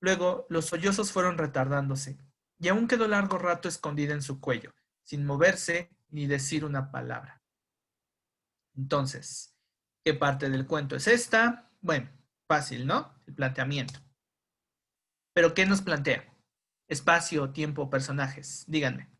Luego los sollozos fueron retardándose, y aún quedó largo rato escondida en su cuello, sin moverse ni decir una palabra. Entonces, ¿qué parte del cuento es esta? Bueno, fácil, ¿no? El planteamiento. Pero ¿qué nos plantea? Espacio, tiempo, personajes. Díganme.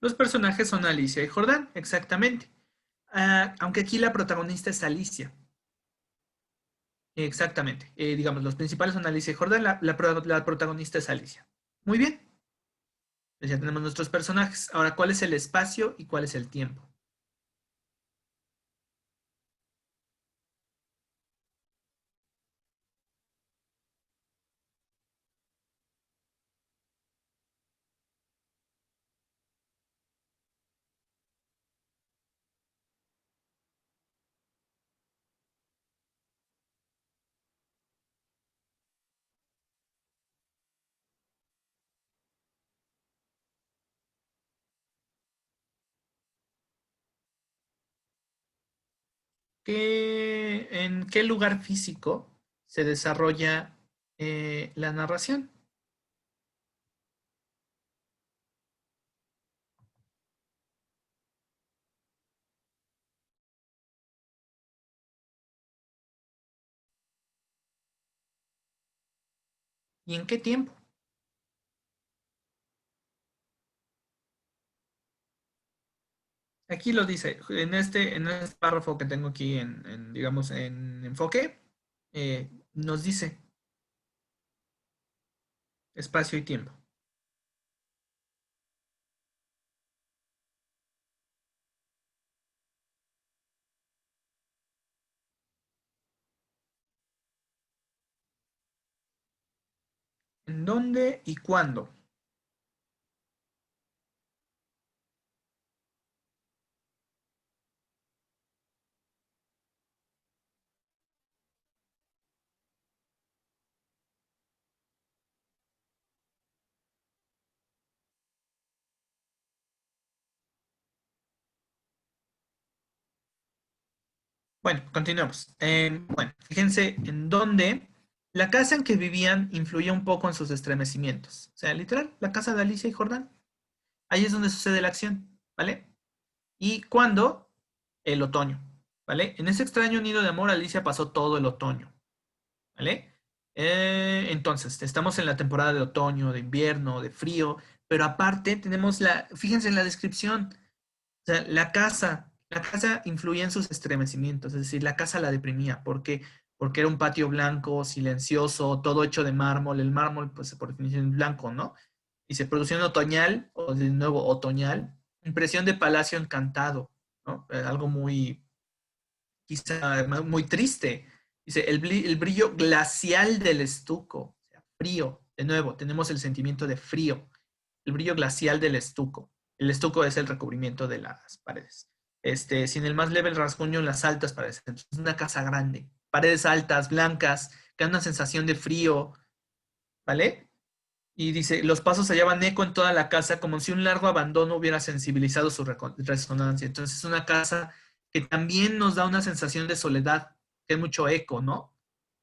Los personajes son Alicia y Jordán, exactamente. Aunque aquí la protagonista es Alicia. Exactamente. Digamos, los principales son Alicia y Jordán, la protagonista es Alicia. Muy bien. Pues ya tenemos nuestros personajes. Ahora, ¿cuál es el espacio y cuál es el tiempo? ¿En qué lugar físico se desarrolla la narración? ¿Y en qué tiempo? Aquí lo dice, en este párrafo que tengo aquí digamos, en enfoque, nos dice espacio y tiempo. ¿En dónde y cuándo? Bueno, continuemos. Bueno, fíjense en dónde la casa en que vivían influía un poco en sus estremecimientos. O sea, literal, la casa de Alicia y Jordán. Ahí es donde sucede la acción, ¿vale? ¿Y cuándo? El otoño, ¿vale? En ese extraño nido de amor, Alicia pasó todo el otoño, ¿vale? Entonces, estamos en la temporada de otoño, de invierno, de frío, pero aparte tenemos fíjense en la descripción, o sea, la casa influía en sus estremecimientos, es decir, la casa la deprimía. ¿Por qué? Porque era un patio blanco, silencioso, todo hecho de mármol. El mármol, pues por definición es blanco, ¿no? Y se producía un otoñal, o de nuevo otoñal, impresión de palacio encantado, ¿no? Algo muy, quizá muy triste. Dice, el brillo glacial del estuco, o sea, frío. De nuevo, tenemos el sentimiento de frío, el brillo glacial del estuco. El estuco es el recubrimiento de las paredes. Sin el más leve rasguño en las altas paredes. Entonces, es una casa grande, paredes altas, blancas, que da una sensación de frío, ¿vale? Y dice, los pasos hallaban eco en toda la casa, como si un largo abandono hubiera sensibilizado su resonancia. Entonces es una casa que también nos da una sensación de soledad, que es mucho eco, ¿no?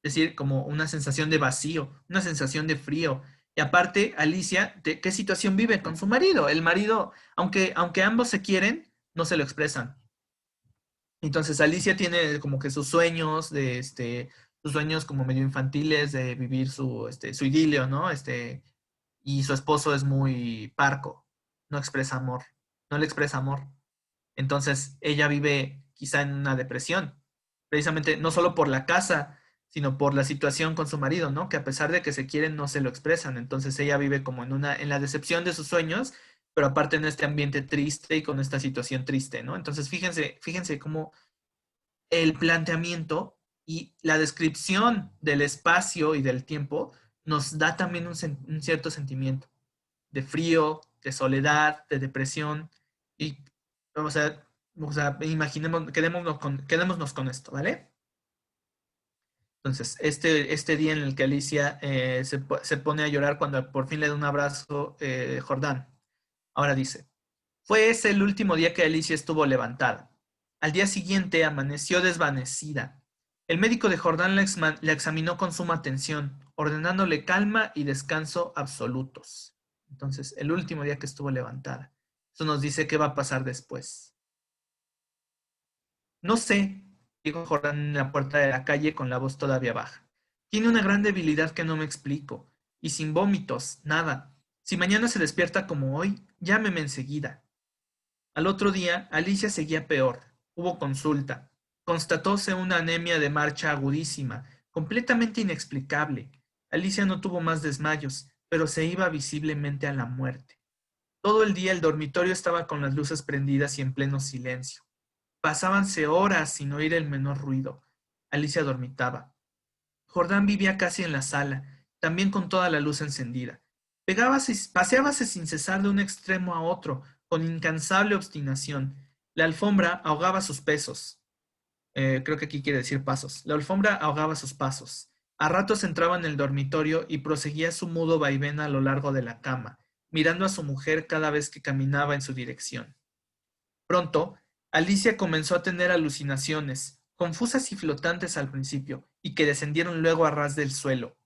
Es decir, como una sensación de vacío, una sensación de frío. Y aparte, Alicia, ¿de qué situación vive con su marido? El marido, aunque ambos se quieren, no se lo expresan. Entonces Alicia tiene como que sus sueños sus sueños como medio infantiles de vivir su idilio, ¿no? Y su esposo es muy parco, no expresa amor, no le expresa amor. Entonces ella vive quizá en una depresión, precisamente no solo por la casa, sino por la situación con su marido, ¿no? Que a pesar de que se quieren, no se lo expresan. Entonces ella vive como en la decepción de sus sueños, pero aparte en este ambiente triste y con esta situación triste, ¿no? Entonces fíjense cómo el planteamiento y la descripción del espacio y del tiempo nos da también un cierto sentimiento de frío, de soledad, de depresión. Y, o sea, imaginemos, quedémonos con esto, ¿vale? Entonces, este día en el que Alicia se pone a llorar cuando por fin le da un abrazo Jordán. Ahora dice, fue ese el último día que Alicia estuvo levantada. Al día siguiente amaneció desvanecida. El médico de Jordán la examinó con suma atención, ordenándole calma y descanso absolutos. Entonces, el último día que estuvo levantada. Eso nos dice qué va a pasar después. No sé, dijo Jordán en la puerta de la calle con la voz todavía baja. Tiene una gran debilidad que no me explico. Y sin vómitos, nada. Si mañana se despierta como hoy, llámeme enseguida. Al otro día, Alicia seguía peor. Hubo consulta. Constatóse una anemia de marcha agudísima, completamente inexplicable. Alicia no tuvo más desmayos, pero se iba visiblemente a la muerte. Todo el día el dormitorio estaba con las luces prendidas y en pleno silencio. Pasábanse horas sin oír el menor ruido. Alicia dormitaba. Jordán vivía casi en la sala, también con toda la luz encendida. Paseábase sin cesar de un extremo a otro, con incansable obstinación. La alfombra ahogaba sus pesos. Creo que aquí quiere decir pasos. La alfombra ahogaba sus pasos. A ratos entraba en el dormitorio y proseguía su mudo vaivén a lo largo de la cama, mirando a su mujer cada vez que caminaba en su dirección. Pronto, Alicia comenzó a tener alucinaciones, confusas y flotantes al principio, y que descendieron luego a ras del suelo.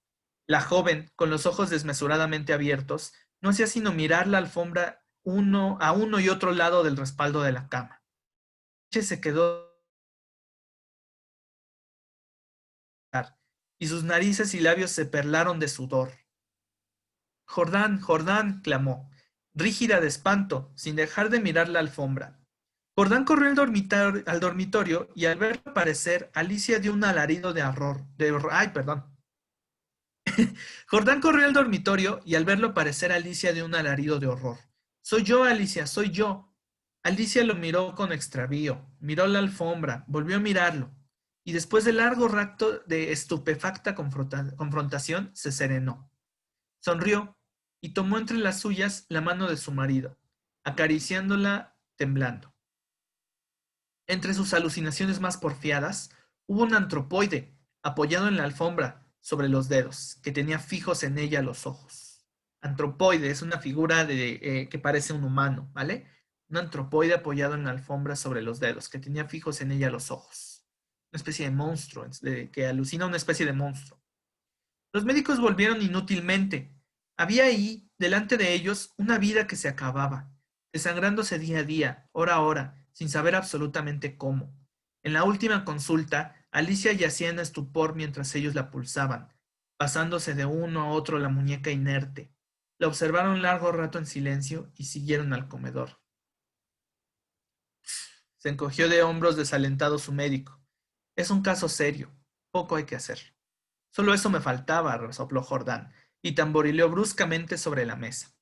La joven, con los ojos desmesuradamente abiertos, no hacía sino mirar la alfombra a uno y otro lado del respaldo de la cama. Se quedó y sus narices y labios se perlaron de sudor. Jordán, Jordán, clamó, rígida de espanto, sin dejar de mirar la alfombra. Jordán corrió al dormitorio y al verlo aparecer, Alicia dio un alarido ay, perdón. Jordán corrió al dormitorio y al verlo aparecer, Alicia dio un alarido de horror. Soy yo, Alicia, soy yo. Alicia lo miró con extravío, miró la alfombra, volvió a mirarlo, y después de largo rato de estupefacta confrontación, se serenó. Sonrió y tomó entre las suyas la mano de su marido, acariciándola temblando. Entre sus alucinaciones más porfiadas, hubo un antropoide apoyado en la alfombra sobre los dedos, que tenía fijos en ella los ojos. Antropoide es una figura que parece un humano, ¿vale? Un antropoide apoyado en la alfombra sobre los dedos, que tenía fijos en ella los ojos. Una especie de monstruo, que alucina una especie de monstruo. Los médicos volvieron inútilmente. Había ahí, delante de ellos, una vida que se acababa, desangrándose día a día, hora a hora, sin saber absolutamente cómo. En la última consulta, Alicia yacía en estupor mientras ellos la pulsaban, pasándose de uno a otro la muñeca inerte. La observaron largo rato en silencio y siguieron al comedor. Se encogió de hombros desalentado su médico. Es un caso serio. Poco hay que hacer. Solo eso me faltaba, resopló Jordán, y tamborileó bruscamente sobre la mesa.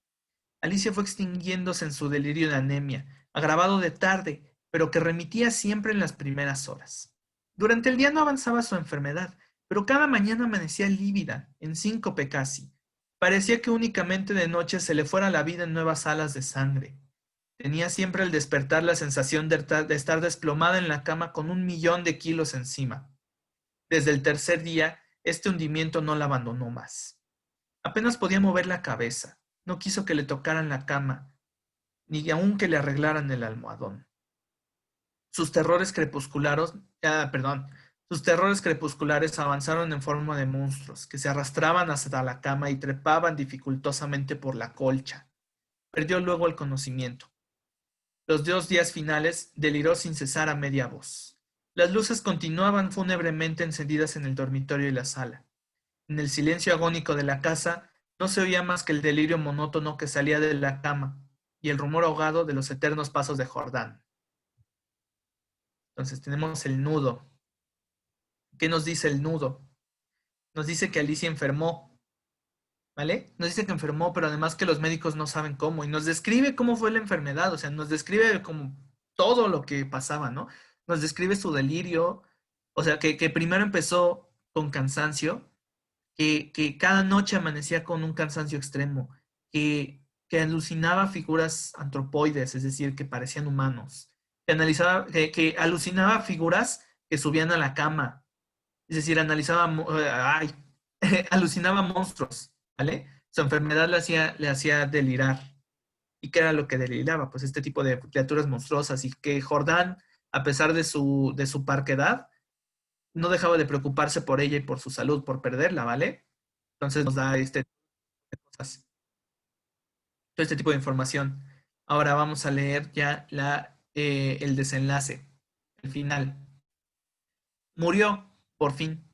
Alicia fue extinguiéndose en su delirio de anemia, agravado de tarde, pero que remitía siempre en las primeras horas. Durante el día no avanzaba su enfermedad, pero cada mañana amanecía lívida, en síncope casi. Parecía que únicamente de noche se le fuera la vida en nuevas alas de sangre. Tenía siempre al despertar la sensación de estar desplomada en la cama con 1.000.000 de kilos encima. Desde el tercer día, este hundimiento no la abandonó más. Apenas podía mover la cabeza. No quiso que le tocaran la cama, ni aun que le arreglaran el almohadón. Sus terrores crepusculares, sus terrores crepusculares avanzaron en forma de monstruos que se arrastraban hasta la cama y trepaban dificultosamente por la colcha. Perdió luego el conocimiento. Los 2 días finales deliró sin cesar a media voz. Las luces continuaban fúnebremente encendidas en el dormitorio y la sala. En el silencio agónico de la casa no se oía más que el delirio monótono que salía de la cama y el rumor ahogado de los eternos pasos de Jordán. Entonces tenemos el nudo. ¿Qué nos dice el nudo? Nos dice que Alicia enfermó, ¿vale? Nos dice que enfermó, pero además que los médicos no saben cómo. Y nos describe cómo fue la enfermedad, o sea, nos describe como todo lo que pasaba, ¿no? Nos describe su delirio, o sea, que primero empezó con cansancio, que cada noche amanecía con un cansancio extremo, que alucinaba figuras antropoides, es decir, que parecían humanos, que alucinaba figuras que subían a la cama, es decir, alucinaba monstruos, ¿vale? Su enfermedad le hacía delirar. ¿Y qué era lo que deliraba? Pues este tipo de criaturas monstruosas y que Jordán, a pesar de su parquedad, no dejaba de preocuparse por ella y por su salud, por perderla, ¿vale? Entonces nos da cosas, todo este tipo de información. Ahora vamos a leer ya el desenlace, el final. Murió, por fin.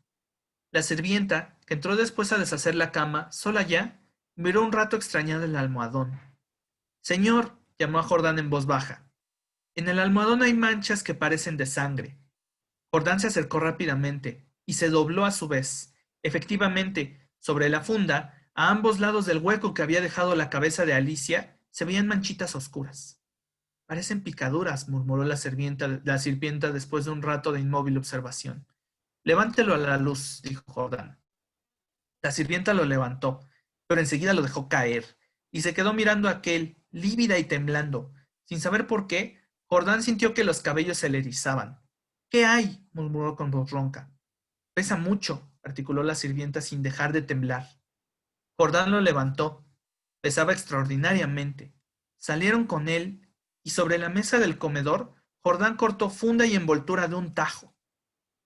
La sirvienta, que entró después a deshacer la cama, sola ya, miró un rato extrañada el almohadón. Señor, llamó a Jordán en voz baja. En el almohadón hay manchas que parecen de sangre. Jordán se acercó rápidamente y se dobló a su vez. Efectivamente, sobre la funda, a ambos lados del hueco que había dejado la cabeza de Alicia, se veían manchitas oscuras. Parecen picaduras, murmuró la sirvienta después de un rato de inmóvil observación. Levántelo a la luz, dijo Jordán. La sirvienta lo levantó, pero enseguida lo dejó caer, y se quedó mirando a aquel, lívida y temblando. Sin saber por qué, Jordán sintió que los cabellos se le erizaban. ¿Qué hay? Murmuró con voz ronca. Pesa mucho, articuló la sirvienta sin dejar de temblar. Jordán lo levantó. Pesaba extraordinariamente. Salieron con él, y sobre la mesa del comedor, Jordán cortó funda y envoltura de un tajo.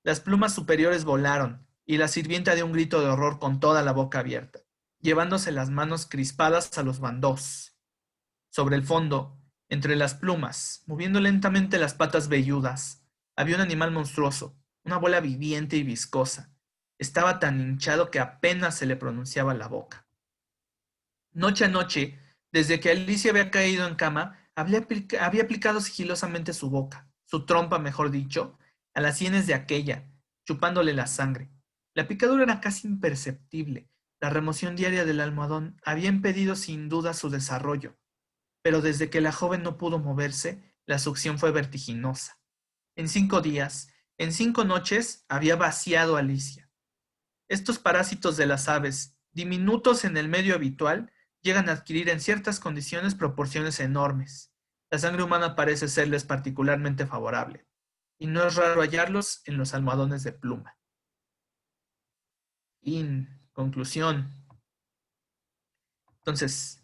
Las plumas superiores volaron, y la sirvienta dio un grito de horror con toda la boca abierta, llevándose las manos crispadas a los bandós. Sobre el fondo, entre las plumas, moviendo lentamente las patas velludas, había un animal monstruoso, una bola viviente y viscosa. Estaba tan hinchado que apenas se le pronunciaba la boca. Noche a noche, desde que Alicia había caído en cama, había aplicado sigilosamente su boca, su trompa, mejor dicho, a las sienes de aquella, chupándole la sangre. La picadura era casi imperceptible. La remoción diaria del almohadón había impedido sin duda su desarrollo, pero desde que la joven no pudo moverse, la succión fue vertiginosa. En 5 días, en 5 noches, había vaciado a Alicia. Estos parásitos de las aves, diminutos en el medio habitual, llegan a adquirir en ciertas condiciones proporciones enormes. La sangre humana parece serles particularmente favorable, y no es raro hallarlos en los almohadones de pluma. En conclusión, entonces,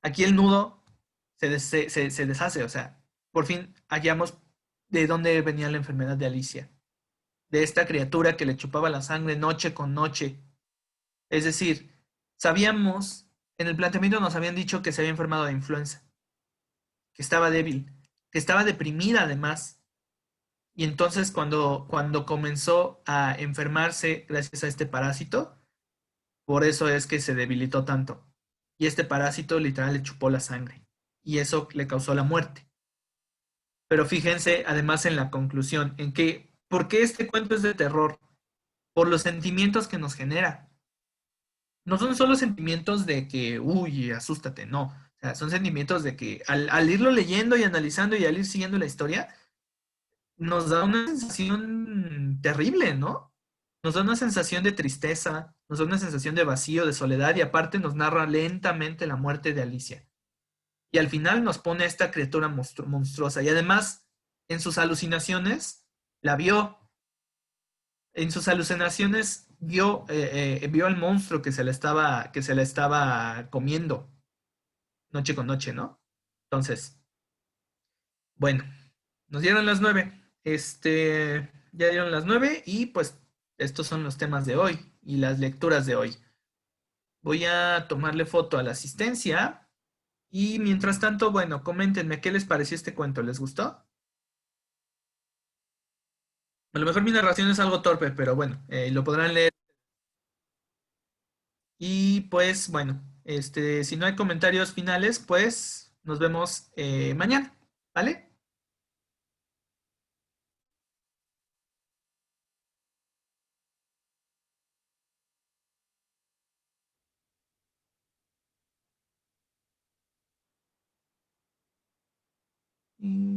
aquí el nudo se deshace, o sea, por fin hallamos de dónde venía la enfermedad de Alicia, de esta criatura que le chupaba la sangre noche con noche. Es decir, sabíamos, en el planteamiento nos habían dicho que se había enfermado de influenza, que estaba débil, que estaba deprimida además. Y entonces cuando comenzó a enfermarse gracias a este parásito, por eso es que se debilitó tanto. Y este parásito literal le chupó la sangre. Y eso le causó la muerte. Pero fíjense además en la conclusión, en que, ¿por qué este cuento es de terror? Por los sentimientos que nos genera. No son solo sentimientos de que, uy, asústate, no. O sea, son sentimientos de que al irlo leyendo y analizando y al ir siguiendo la historia, nos da una sensación terrible, ¿no? Nos da una sensación de tristeza, nos da una sensación de vacío, de soledad y aparte nos narra lentamente la muerte de Alicia. Y al final nos pone a esta criatura monstruosa y además en sus alucinaciones la vio, en sus alucinaciones vio al monstruo que se la estaba comiendo noche con noche, ¿no? Entonces, bueno, nos dieron las 9. Ya dieron las 9 y pues estos son los temas de hoy y las lecturas de hoy. Voy a tomarle foto a la asistencia y mientras tanto, bueno, coméntenme qué les pareció este cuento. ¿Les gustó? A lo mejor mi narración es algo torpe, pero bueno, lo podrán leer. Y pues bueno, si no hay comentarios finales, pues nos vemos mañana, ¿vale? Y